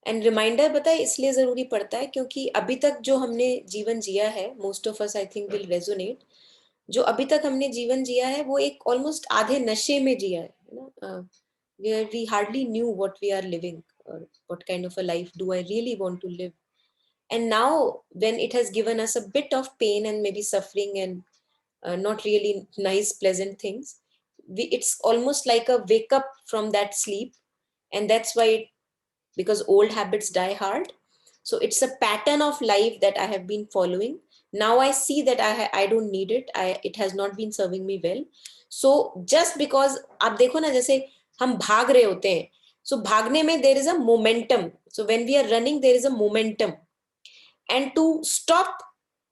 And reminder पता है इसलिए जरूरी पड़ता है क्योंकि अभी तक जो हमने जीवन जिया है, most of us I think will resonate, जो अभी तक हमने जीवन जिया है वो एक ऑलमोस्ट आधे नशे में जिया है ना, where we hardly knew what we are living or what kind of a life do I really want to live. And now when it has given us a bit of pain and maybe suffering and not really nice pleasant things, it's almost like a wake up from that sleep. And that's why because old habits die hard. So it's a pattern of life that I have been following. Now I see that I don't need it. It has not been serving me well. So just because आप देखो ना, जैसे हम भाग रहे होते हैं, so भागने में there is a momentum. So when we are running, there is a momentum, and to stop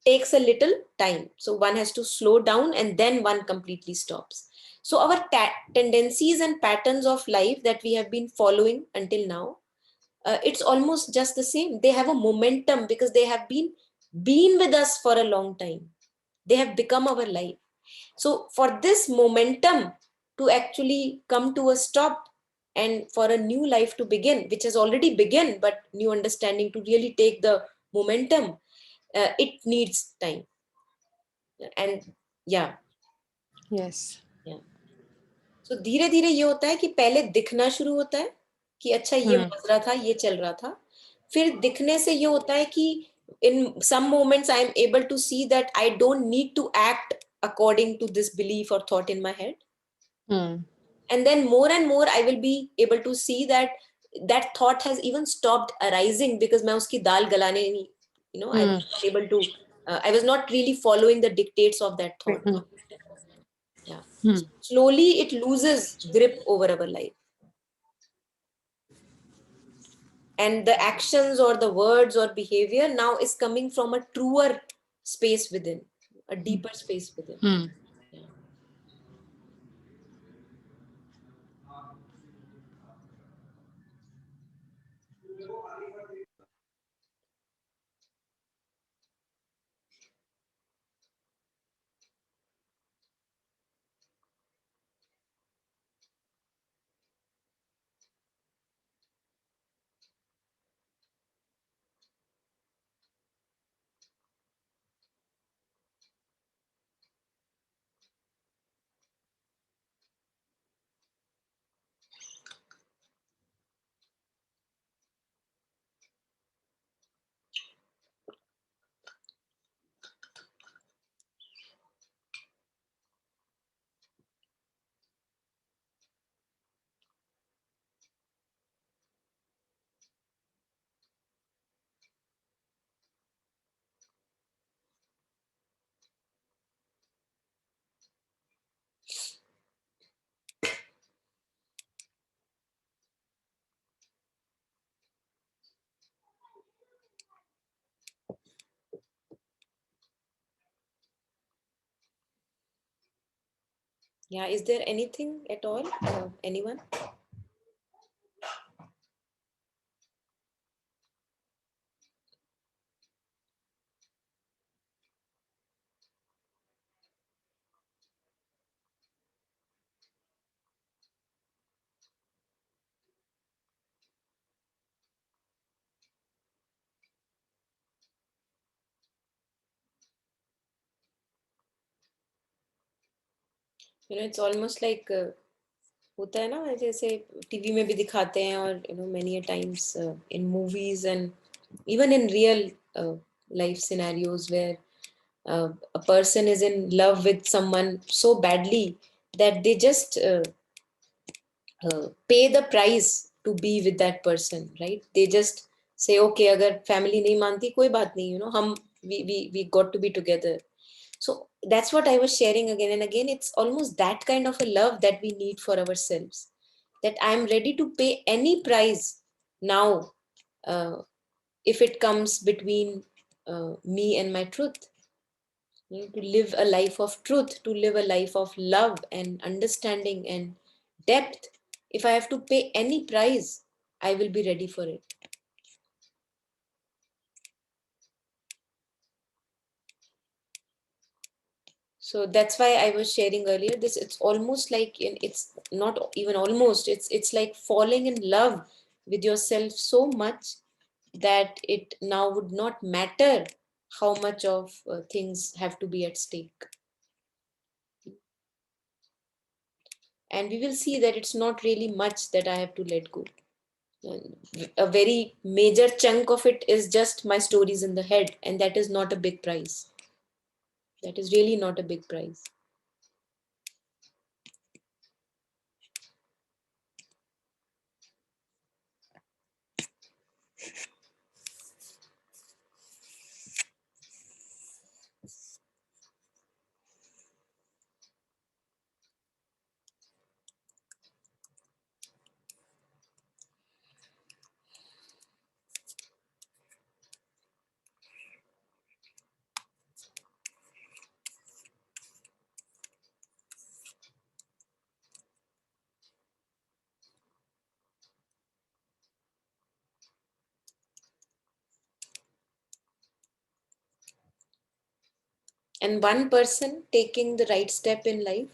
takes a little time. So one has to slow down and then one completely stops. So our tendencies and patterns of life that we have been following until now, it's almost just the same. They have a momentum because they have been with us for a long time. They have become our life. So for this momentum to actually come to a stop and for a new life to begin, which has already begun, but new understanding to really take the momentum, it needs time. And yeah. Yes. So धीरे धीरे ये होता है कि पहले दिखना शुरू होता है कि अच्छा ये मजरा था, ये चल रहा था. फिर दिखने से ये होता है कि in some moments I am able to see that I don't need to act according to this belief or thought in my head. And then more and more I will be able to see that that thought has even stopped arising because मैं उसकी दाल गलाने नहीं, I was not able to, I was not really following the dictates of that thought. Yeah. Slowly it loses grip over our life. And the actions or the words or behavior now is coming from a truer space within, a deeper space within. Yeah. Yeah, is there anything at all? Anyone? It's almost like होता है ना, जैसे TV में भी दिखाते हैं, और many a times in movies and even in real life scenarios where a person is in love with someone so badly that they just pay the price to be with that person, right? They just say, okay, अगर family नहीं मानती कोई बात नहीं, हम we got to be together. So that's what I was sharing again and again. It's almost that kind of a love that we need for ourselves, that I'm ready to pay any price now, if it comes between me and my truth. To live a life of truth, to live a life of love and understanding and depth. If I have to pay any price, I will be ready for it. So that's why I was sharing earlier this. It's almost like it's not even almost. It's like falling in love with yourself so much that it now would not matter how much of things have to be at stake. And we will see that it's not really much that I have to let go. A very major chunk of it is just my stories in the head, and that is not a big price. That is really not a big price. And one person taking the right step in life,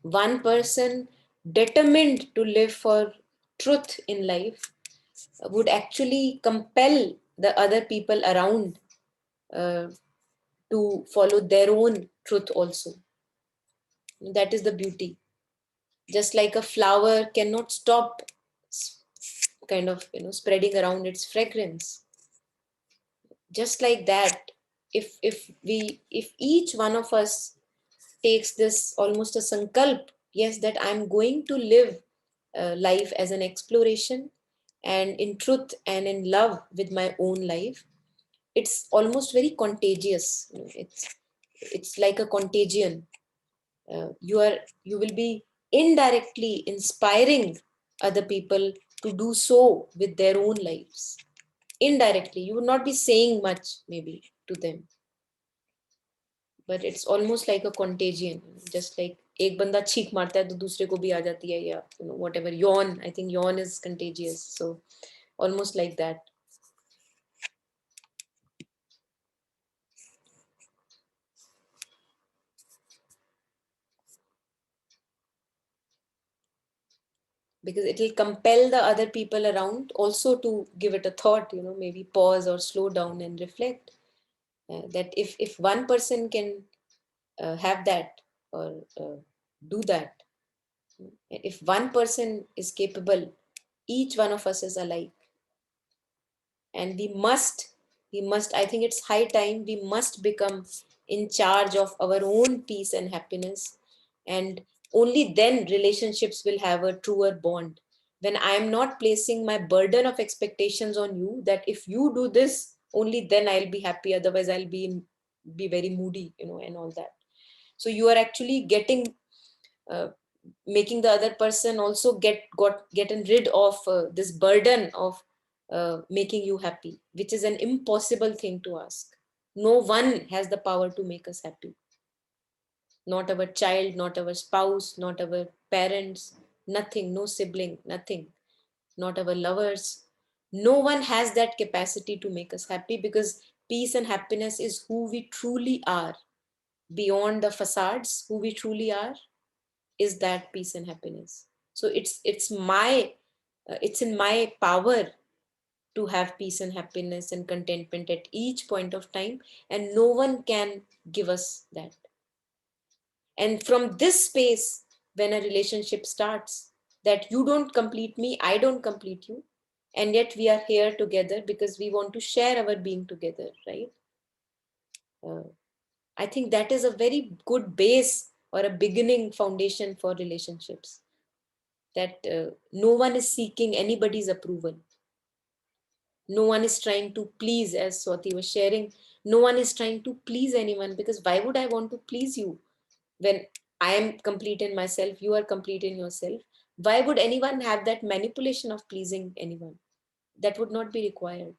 one person determined to live for truth in life, would actually compel the other people around uh, to follow their own truth also. That is the beauty. Just like a flower cannot stop kind of spreading around its fragrance, just like that, if each one of us takes this almost a sankalp, yes, that I'm going to live life as an exploration, and in truth and in love with my own life, it's almost very contagious. It's like a contagion. You will be indirectly inspiring other people to do so with their own lives. Indirectly, you would not be saying much maybe to them, but it's almost like a contagion. Just like एक बंदा छींक मारता है तो दूसरे को भी आ जाती है, या whatever, yawn, I think yawn is contagious, so almost like that. Because it will compel the other people around also to give it a thought, maybe pause or slow down and reflect. That if one person can have that, or do that, if one person is capable, each one of us is alike. And we must, I think it's high time we must become in charge of our own peace and happiness. And only then relationships will have a truer bond, when I am not placing my burden of expectations on you, that if you do this, only then I'll be happy, otherwise I'll be very moody, and all that. So you are actually uh, making the other person also getting rid of this burden of making you happy, which is an impossible thing to ask. No one has the power to make us happy. Not our child, not our spouse, not our parents, nothing, no sibling, nothing, not our lovers. No one has that capacity to make us happy, because peace and happiness is who we truly are. Beyond the facades, who we truly are is that peace and happiness. So it's in my power to have peace and happiness and contentment at each point of time, and no one can give us that. And from this space, when a relationship starts, that you don't complete me, I don't complete you, and yet we are here together because we want to share our being together, right? uh, I think that is a very good base or a beginning foundation for relationships, that no one is seeking anybody's approval. No one is trying to please, as Swati was sharing. No one is trying to please anyone, because why would I want to please you when I am complete in myself, you are complete in yourself? Why would anyone have that manipulation of pleasing anyone? That would not be required.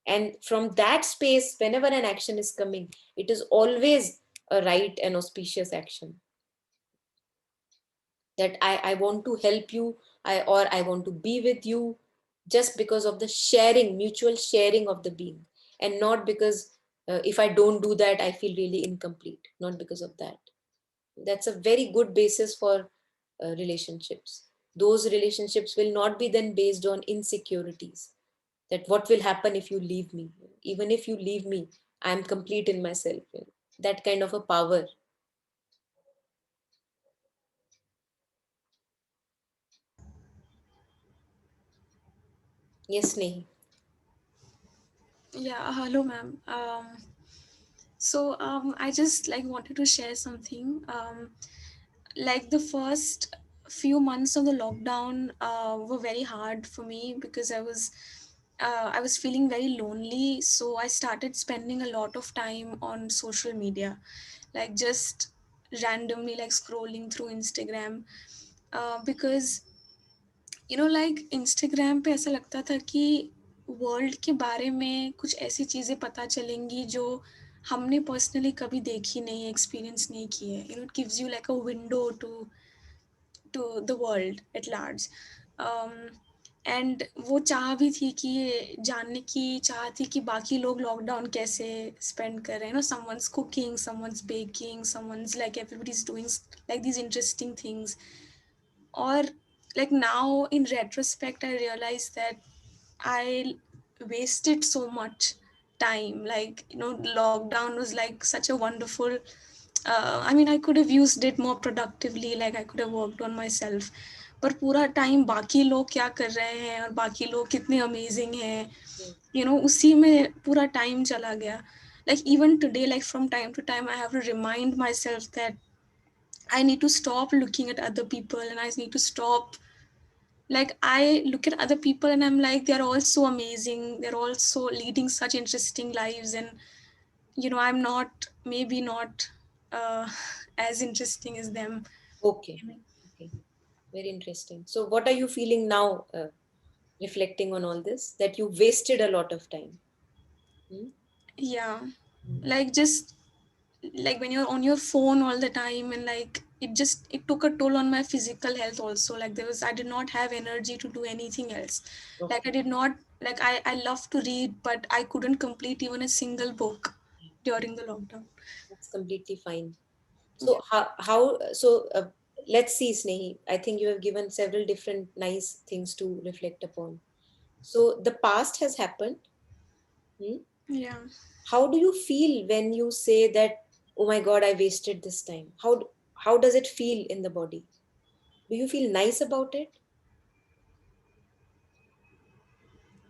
And from that space, whenever an action is coming, it is always a right and auspicious action, that I want to help you, or I want to be with you, just because of the sharing, mutual sharing of the being, and not because if I don't do that, I feel really incomplete. Not because of that. That's a very good basis for relationships. Those relationships will not be then based on insecurities, that what will happen if you leave me. Even if you leave me, I am complete in myself. That kind of a power. Yes, Nehi. Yeah, hello, ma'am. I just like wanted to share something. Like the first few months of the lockdown were very hard for me because I was feeling very lonely. So I started spending a lot of time on social media, like just randomly like scrolling through Instagram, because like Instagram पे ऐसा लगता था कि world के बारे में कुछ ऐसी चीज़ें पता चलेंगी जो हमने पर्सनली कभी देखी नहीं है, एक्सपीरियंस नहीं की है. It gives you like a window to the world at large. And वो चाह भी थी कि जानने की चाह थी कि बाकी लोग लॉकडाउन कैसे स्पेंड कर रहे हैं. Someone's cooking, someone's baking, someone's like everybody is doing like these interesting things. Or like now in retrospect I realized that I wasted so much time. Like lockdown was like such a wonderful, I mean I could have used it more productively, like I could have worked on myself. पर पूरा time बाकी लोग क्या कर रहे हैं और बाकी लोग कितने अमेजिंग हैं, उसी में पूरा टाइम चला गया. Like even today, like from time to time I have to remind myself that I need to stop looking at other people and I need to stop Like I look at other people and I'm like, they're all so amazing, they're all so leading such interesting lives, and I'm not, maybe not uh, as interesting as them. Okay. Okay. Very interesting. So what are you feeling now, reflecting on all this, that you wasted a lot of time? Hmm? Yeah, Hmm. like just like when you're on your phone all the time, and like it took a toll on my physical health also. Like I did not have energy to do anything else. Like I Okay. did not, like I love to read, but I couldn't complete even a single book during the lockdown. That's completely fine. Yeah. So let's see, Snehi. I think you have given several different nice things to reflect upon. So the past has happened. Hmm? Yeah. How do you feel when you say that, oh my God, I wasted this time? How does it feel in the body? Do you feel nice about it?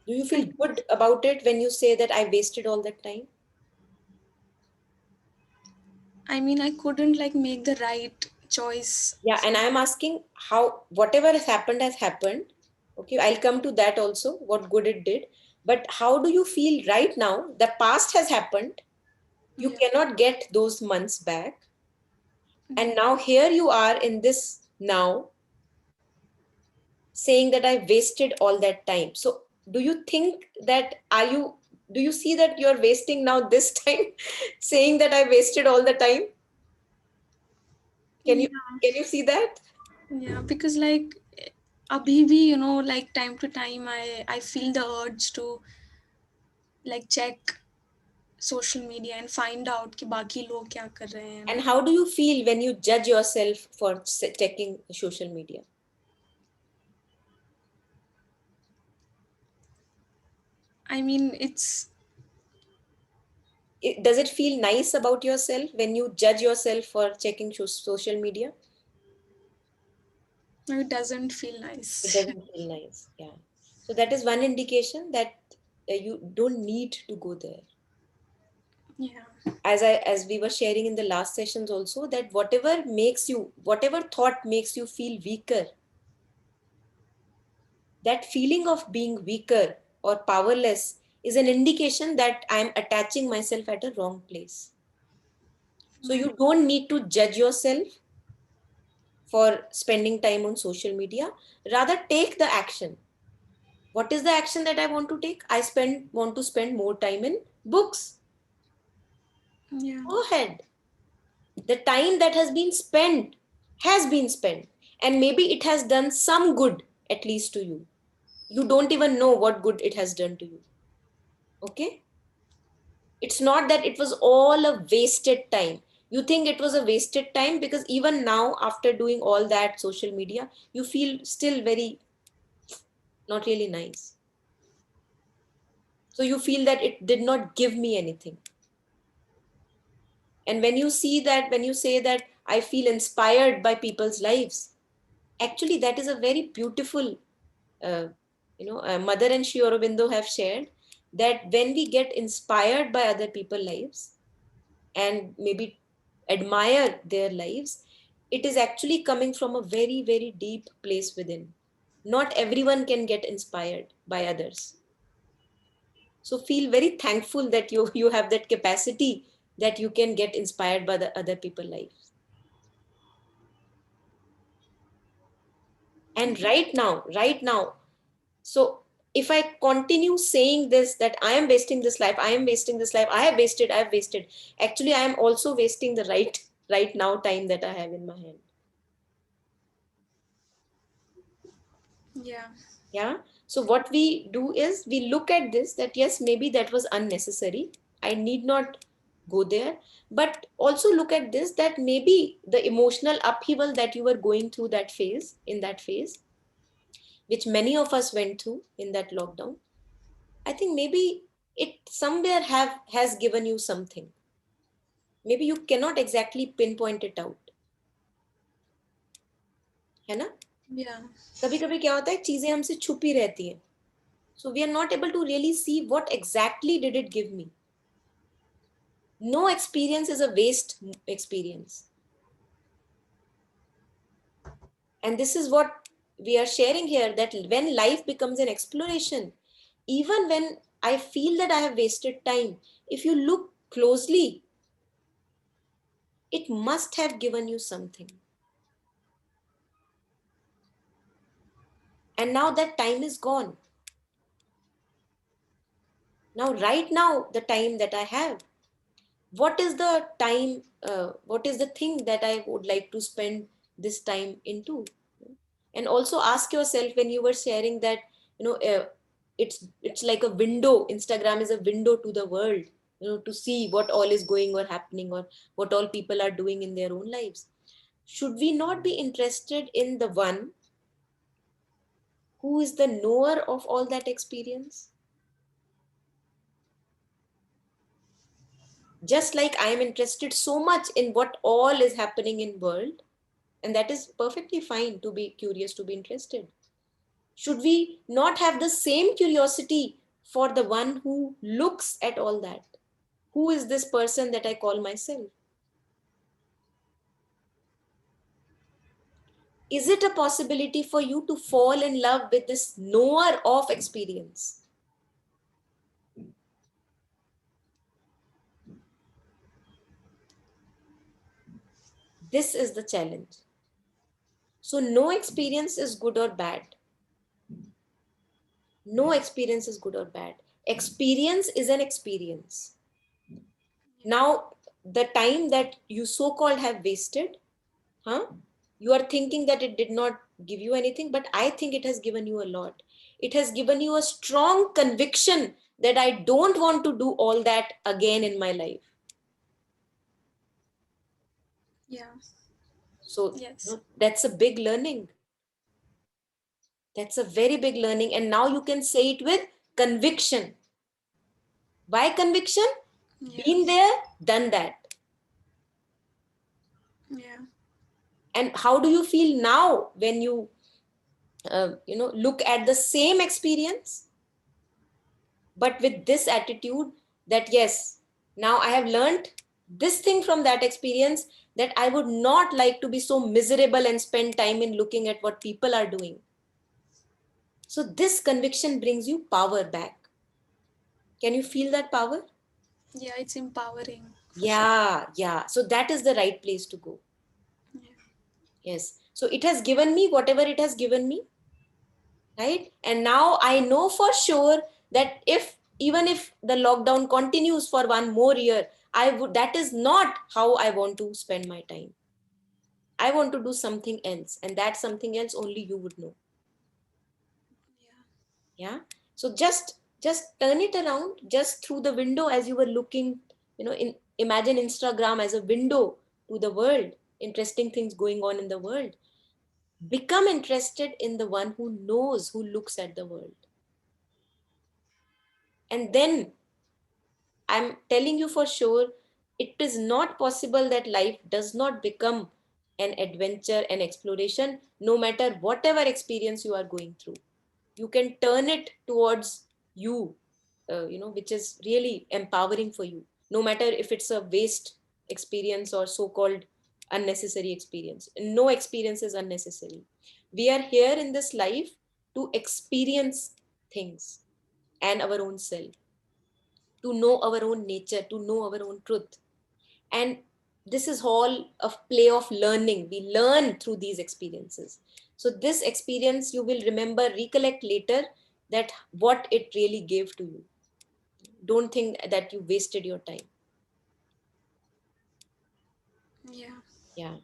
Do you feel I, good about it when you say that I wasted all that time? I mean, I couldn't like make the right choice. Yeah, and I'm asking how whatever has happened. Okay, I'll come to that also, what good it did. But how do you feel right now? The past has happened. You Yeah. cannot get those months back. Yeah. And now here you are in this now saying that I wasted all that time. So do you think that do you see that you're wasting now this time saying that I wasted all the time? Can you Yeah. can you see that? Yeah, because like abhi bhi, like time to time I feel the urge to like check social media and find out कि बाकी लोग क्या कर रहे हैं. And how do you feel when you judge yourself for checking social media? I mean, it's Does it feel nice about yourself when you judge yourself for checking social media? it doesn't feel It nice. doesn't feel nice. Yeah. So that is one indication that you don't need to go there. Yeah. As we were sharing in the last sessions also, that whatever thought makes you feel weaker, that feeling of being weaker or powerless is an indication that I'm attaching myself at a wrong place. So Yeah. you don't need to judge yourself for spending time on social media. Rather, take the action. What is the action that I want to take? Want to spend more time in books. Yeah. Go ahead. The time that has been spent, and maybe it has done some good, at least to you. You don't even know what good it has done to you. Okay? It's not that it was all a wasted time. You think it was a wasted time because even now, after doing all that social media, you feel still very not really nice. So you feel that it did not give me anything. And when you say that I feel inspired by people's lives, actually that is a very beautiful, Mother and Sri Aurobindo have shared that when we get inspired by other people's lives and maybe admire their lives, it is actually coming from a very, very deep place within. Not everyone can get inspired by others. So feel very thankful that you have that capacity that you can get inspired by the other people's lives. And right now, so if I continue saying this, that I am wasting this life, I am wasting this life, I have wasted, actually I am also wasting the right now time that I have in my hand. Yeah. Yeah. So what we do is we look at this, that yes, maybe that was unnecessary. I need not go there. But also look at this, that maybe the emotional upheaval that you were going through in that phase, which many of us went through in that lockdown, I think maybe it somewhere has given you something. Maybe you cannot exactly pinpoint it out. है ना? Yeah. कभी कभी क्या होता है, चीजें हमसे छुपी रहती हैं. So we are not able to really see what exactly did it give me. No experience is a waste experience. And this is what we are sharing here that when life becomes an exploration, even when I feel that I have wasted time, if you look closely, it must have given you something. And now that time is gone. Now, right now, the time that I have, what is the time, what is the thing that I would like to spend this time into? And also ask yourself, when you were sharing that, it's like a window. Instagram is a window to the world, to see what all is going or happening, or what all people are doing in their own lives. Should we not be interested in the one who is the knower of all that experience? Just like I am interested so much in what all is happening in world, and that is perfectly fine to be curious, to be interested. Should we not have the same curiosity for the one who looks at all that? Who is this person that I call myself? Is it a possibility for you to fall in love with this knower of experience? This is the challenge. So no experience is good or bad. No experience is good or bad. Experience is an experience. Now, the time that you so-called have wasted, you are thinking that it did not give you anything, but I think it has given you a lot. It has given you a strong conviction that I don't want to do all that again in my life. Yeah. So Yes. that's a big learning. That's a very big learning. And now you can say it with conviction. Why conviction? Yeah. Been there, done that. Yeah. And how do you feel now when you look at the same experience, but with this attitude that yes, now I have learned this thing from that experience, that I would not like to be so miserable and spend time in looking at what people are doing. So this conviction brings you power back. Can you feel that power? Yeah, it's empowering for sure. Yeah, so that is the right place to go. Yeah. Yes, so it has given me whatever it has given me, right? And now I know for sure that if even if the lockdown continues for one more year, I would, that is not how I want to spend my time. I want to do something else, and that something else only you would know. Yeah. Yeah, so just turn it around, just through the window as you were looking, imagine Instagram as a window to the world, interesting things going on in the world. Become interested in the one who knows, who looks at the world. And then I'm telling you for sure, it is not possible that life does not become an adventure, an exploration, no matter whatever experience you are going through. You can turn it towards you, which is really empowering for you, no matter if it's a waste experience or so called unnecessary experience. No experience is unnecessary. We are here in this life to experience things and our own self, to know our own nature, to know our own truth. And this is all a play of learning. We learn through these experiences. So this experience you will remember, recollect later, that what it really gave to you. Don't think that you wasted your time. Yeah. Yeah.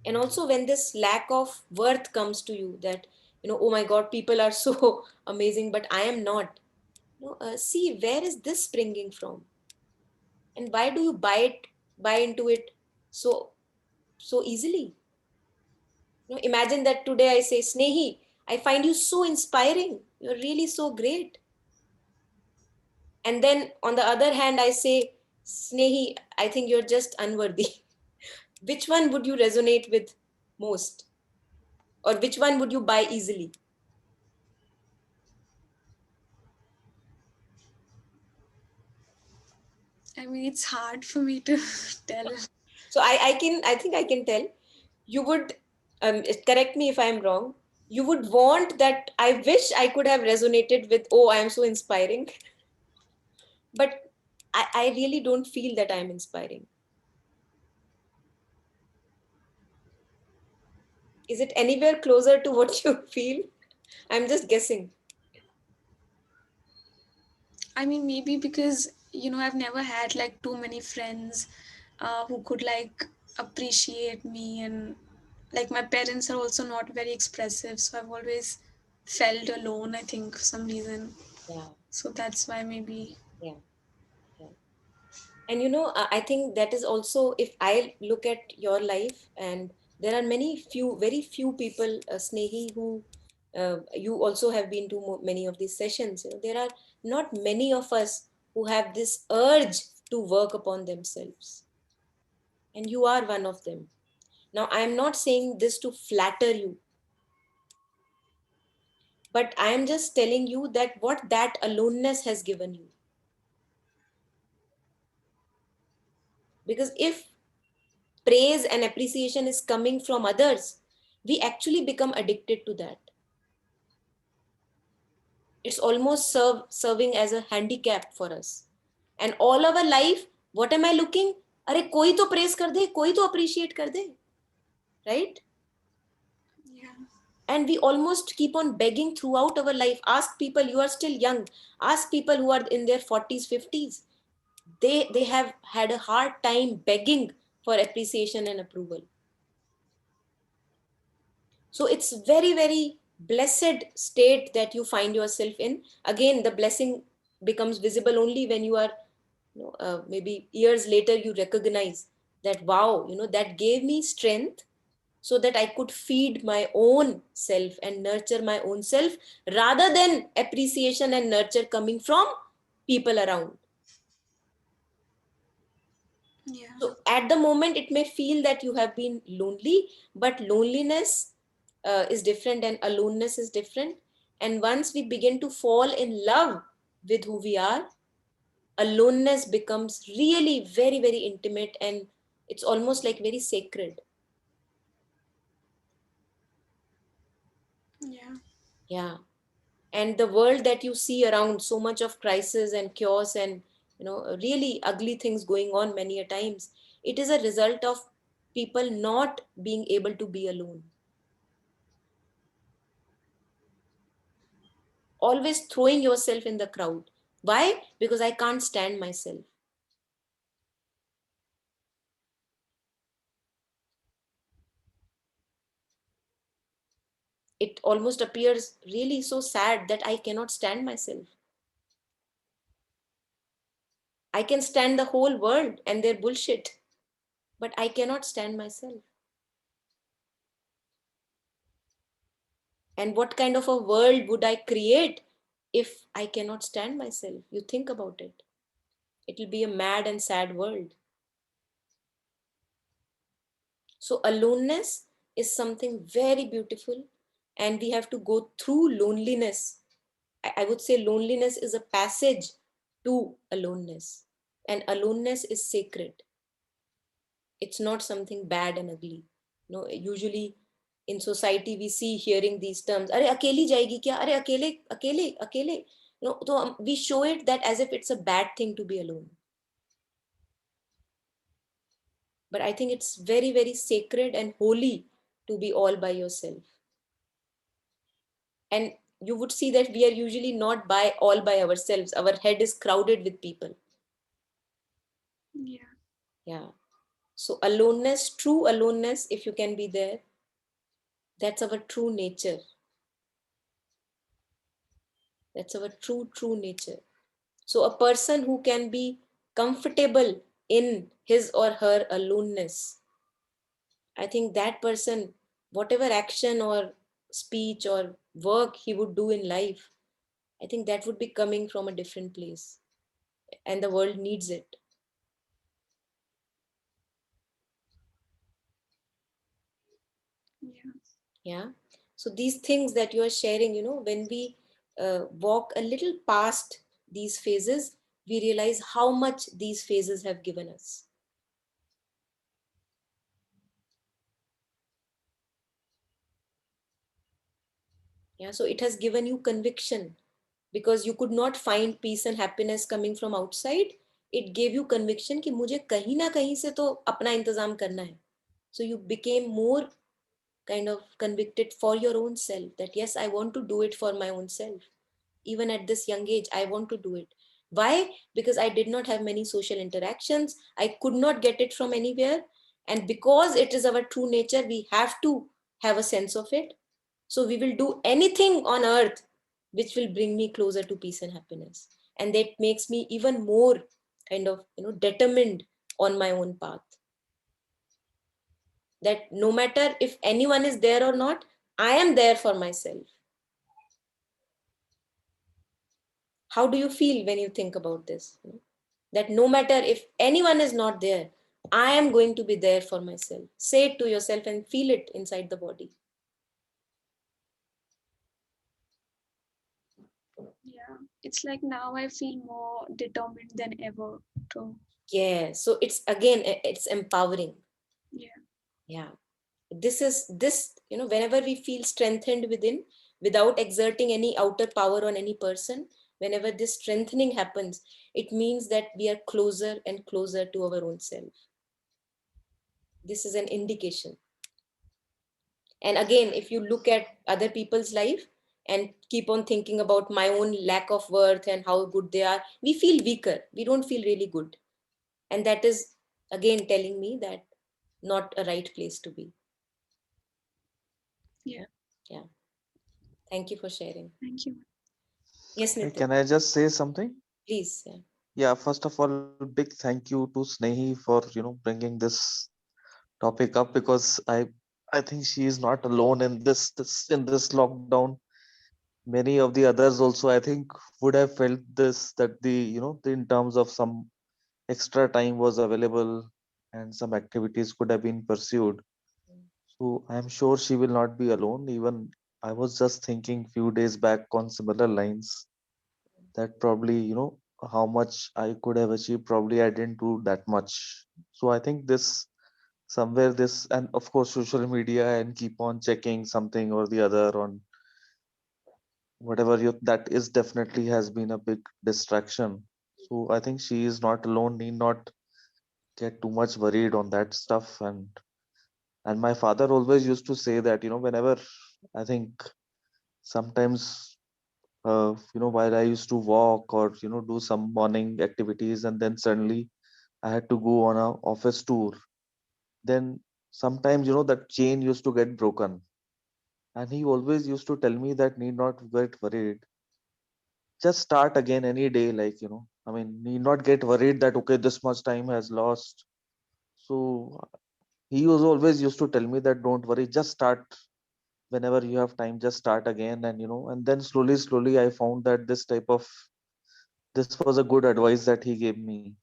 And also when this lack of worth comes to you, that, oh my God, people are so amazing, but I am not. See, where is this springing from? And why do you buy into it so easily? Imagine that today I say, Snehi, I find you so inspiring. You're really so great. And then on the other hand, I say, Snehi, I think you're just unworthy. Which one would you resonate with most? Or which one would you buy easily? I mean, it's hard for me to tell. So I think I can tell. You would, correct me if I'm wrong, you would want that, I wish I could have resonated with, oh, I am so inspiring. But I really don't feel that I'm inspiring. Is it anywhere closer to what you feel? I'm just guessing. I mean, maybe because, I've never had like too many friends who could like appreciate me, and like my parents are also not very expressive, so I've always felt alone, I think, for some reason. Yeah, So that's why maybe. yeah, yeah. And I think that is also, if I look at your life, and there are very few people, Snehi, who you also have been to many of these sessions. There are not many of us who have this urge to work upon themselves. And you are one of them. Now, I am not saying this to flatter you, but I am just telling you that what that aloneness has given you. Because if praise and appreciation is coming from others, we actually become addicted to that. It's almost serving as a handicap for us. And all our life, what am I looking? अरे कोई तो praise कर दे, कोई तो appreciate कर दे, right? Yeah. And we almost keep on begging throughout our life. Ask people, you are still young. Ask people who are in their 40s, 50s. They have had a hard time begging for appreciation and approval. So it's very, very blessed state that you find yourself in. Again, the blessing becomes visible only when you are, maybe years later, you recognize that, wow, that gave me strength so that I could feed my own self and nurture my own self, rather than appreciation and nurture coming from people around. Yeah. So at the moment, it may feel that you have been lonely, but loneliness is different and aloneness is different. And once we begin to fall in love with who we are, aloneness becomes really very, very intimate, and it's almost like very sacred. Yeah. Yeah. And the world that you see around, so much of crisis and chaos and really ugly things going on many a times, it is a result of people not being able to be alone, always throwing yourself in the crowd. Why? Because I can't stand myself. It almost appears really so sad that I cannot stand myself. I can stand the whole world and their bullshit, but I cannot stand myself. And what kind of a world would I create if I cannot stand myself? You think about it. It will be a mad and sad world. So, aloneness is something very beautiful, and we have to go through loneliness. I would say loneliness is a passage to aloneness, and aloneness is sacred. It's not something bad and ugly. Usually in society we see hearing these terms, अरे अकेली जाएगी क्या, अरे अकेले अकेले अकेले, so we show it that as if it's a bad thing to be alone. But I think it's very, very sacred and holy to be all by yourself. And you would see that we are usually not by all by ourselves. Our head is crowded with people. Yeah. Yeah. So aloneness, true aloneness, if you can be there, that's our true nature. That's our true nature. So a person who can be comfortable in his or her aloneness, I think that person, whatever action or speech or work he would do in life, I think that would be coming from a different place, and the world needs it. Yeah. Yeah. So these things that you are sharing, when we walk a little past these phases, we realize how much these phases have given us. Yeah, so it has given you conviction because you could not find peace and happiness coming from outside. It gave you conviction कि मुझे कहीं ना कहीं से तो अपना इंतजाम करना है. So you became more kind of convicted for your own self that yes, I want to do it for my own self. Even at this young age, I want to do it. Why? Because I did not have many social interactions. I could not get it from anywhere. And because it is our true nature, we have to have a sense of it. So we will do anything on earth which will bring me closer to peace and happiness. And that makes me even more kind of, determined on my own path. That no matter if anyone is there or not, I am there for myself. How do you feel when you think about this? That no matter if anyone is not there, I am going to be there for myself. Say it to yourself and feel it inside the body. Yeah, it's like now I feel more determined than ever to. Yeah, so it's again, it's empowering. Yeah. Yeah, this whenever we feel strengthened within without exerting any outer power on any person, whenever this strengthening happens, it means that we are closer and closer to our own self. This is an indication. And again, if you look at other people's life and keep on thinking about my own lack of worth and how good they are, we feel weaker, we don't feel really good. And that is again telling me that not a right place to be. Yeah. Yeah, thank you for sharing. Thank you. Yes, Hey, Nitin, can I just say something? please. Yeah. Yeah, first of all, big thank you to Snehi for bringing this topic up, because I think she is not alone in this lockdown. Many of the others also, I think, would have felt this, that in terms of some extra time was available and some activities could have been pursued. So I'm sure she will not be alone. Even I was just thinking few days back on similar lines, that probably how much I could have achieved, probably I didn't do that much. So I think this somewhere this, and of course social media, and keep on checking something or the other on whatever that is, definitely has been a big distraction. So I think she is not alone, need not get too much worried on that stuff. And my father always used to say that whenever, I think, sometimes while I used to walk or do some morning activities, and then suddenly I had to go on a office tour, then sometimes that chain used to get broken. And he always used to tell me that need not get worried, just start again any day. Like, I mean, need not get worried that okay, this much time has lost. So he was always used to tell me that don't worry, just start whenever you have time, just start again. And then slowly I found that this was a good advice that he gave me,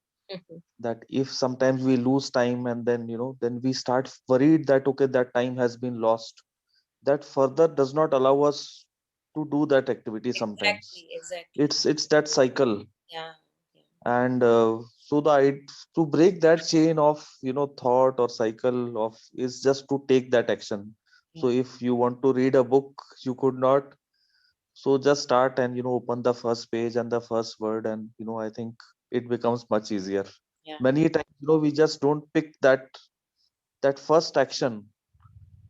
that if sometimes we lose time, and then we start worried that okay, that time has been lost, that further does not allow us to do that activity. Sometimes Exactly. it's that cycle. Yeah. Yeah. And so to break that chain of thought or cycle of, is just to take that action. Yeah. So if you want to read a book, you could not, so just start and open the first page and the first word, and I think it becomes much easier. Yeah. Many times we just don't pick that first action.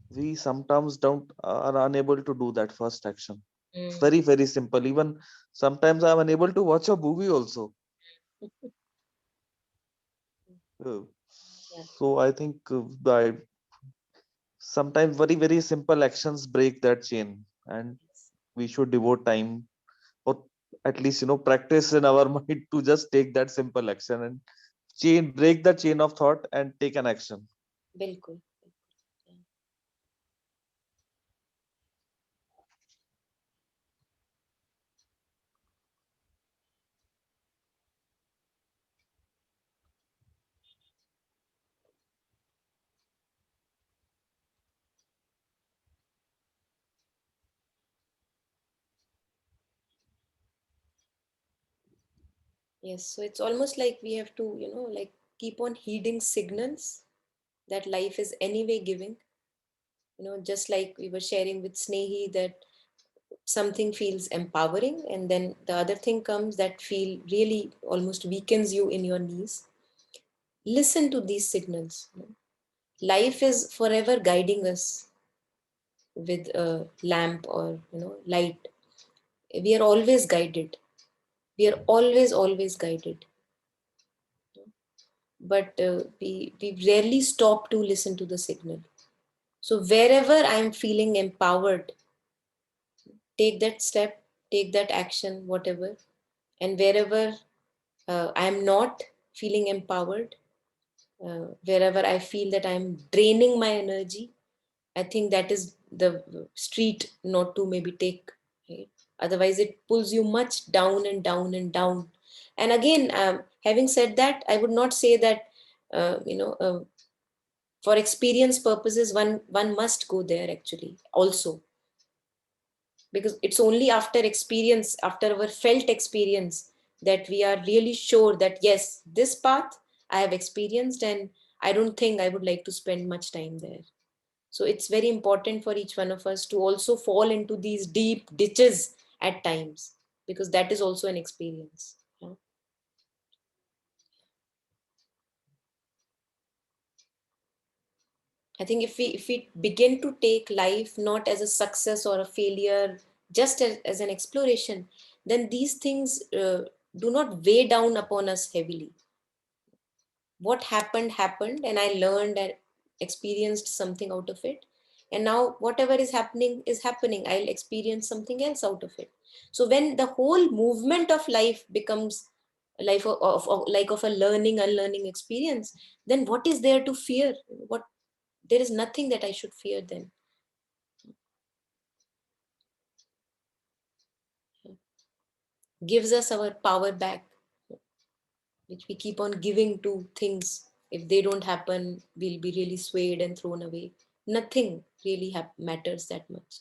We sometimes don't are unable to do that first action. It's Mm. very simple. Even sometimes I'm unable to watch a movie also. Uh, Yeah. so I think sometimes very simple actions break that chain, and we should devote time, or at least practice in our mind, to just take that simple action and break the chain of thought and take an action. Bilkul. Yeah. Yes, so it's almost like we have to, like keep on heeding signals that life is anyway giving. Just like we were sharing with Snehi that something feels empowering, and then the other thing comes that feel really almost weakens you in your knees. Listen to these signals. Life is forever guiding us with a lamp or light. We are always guided. We are always guided. But we rarely stop to listen to the signal. So wherever I am feeling empowered, take that step, take that action, whatever. And wherever I am not feeling empowered, wherever I feel that I'm draining my energy, I think that is the street not to maybe take. Right? Otherwise, it pulls you much down and down and down. And again, having said that, I would not say that for experience purposes, one must go there actually also, because it's only after experience, after our felt experience, that we are really sure that yes, this path I have experienced, and I don't think I would like to spend much time there. So it's very important for each one of us to also fall into these deep ditches at times, because that is also an experience. Yeah. I think if we begin to take life not as a success or a failure, just as an exploration, then these things do not weigh down upon us heavily. What happened, and I learned and experienced something out of it. And now whatever is happening, I'll experience something else out of it. So when the whole movement of life becomes life of a learning unlearning experience, then what is there to fear? What There is nothing that I should fear then. Gives us our power back, which we keep on giving to things. If they don't happen, we'll be really swayed and thrown away. Nothing really matters that much.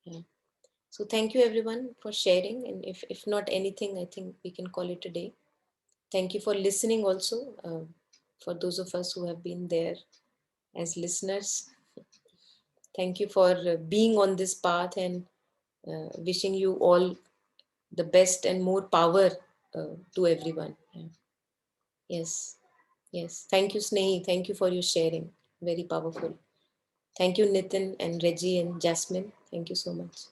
Yeah. So thank you everyone for sharing. And if not anything, I think we can call it a day. Thank you for listening also, for those of us who have been there as listeners. Thank you for being on this path, and wishing you all the best and more power to everyone. Yeah. Yes. Yes. Thank you, Snehi. Thank you for your sharing. Very powerful. Thank you, Nitin and Reggie and Jasmine. Thank you so much.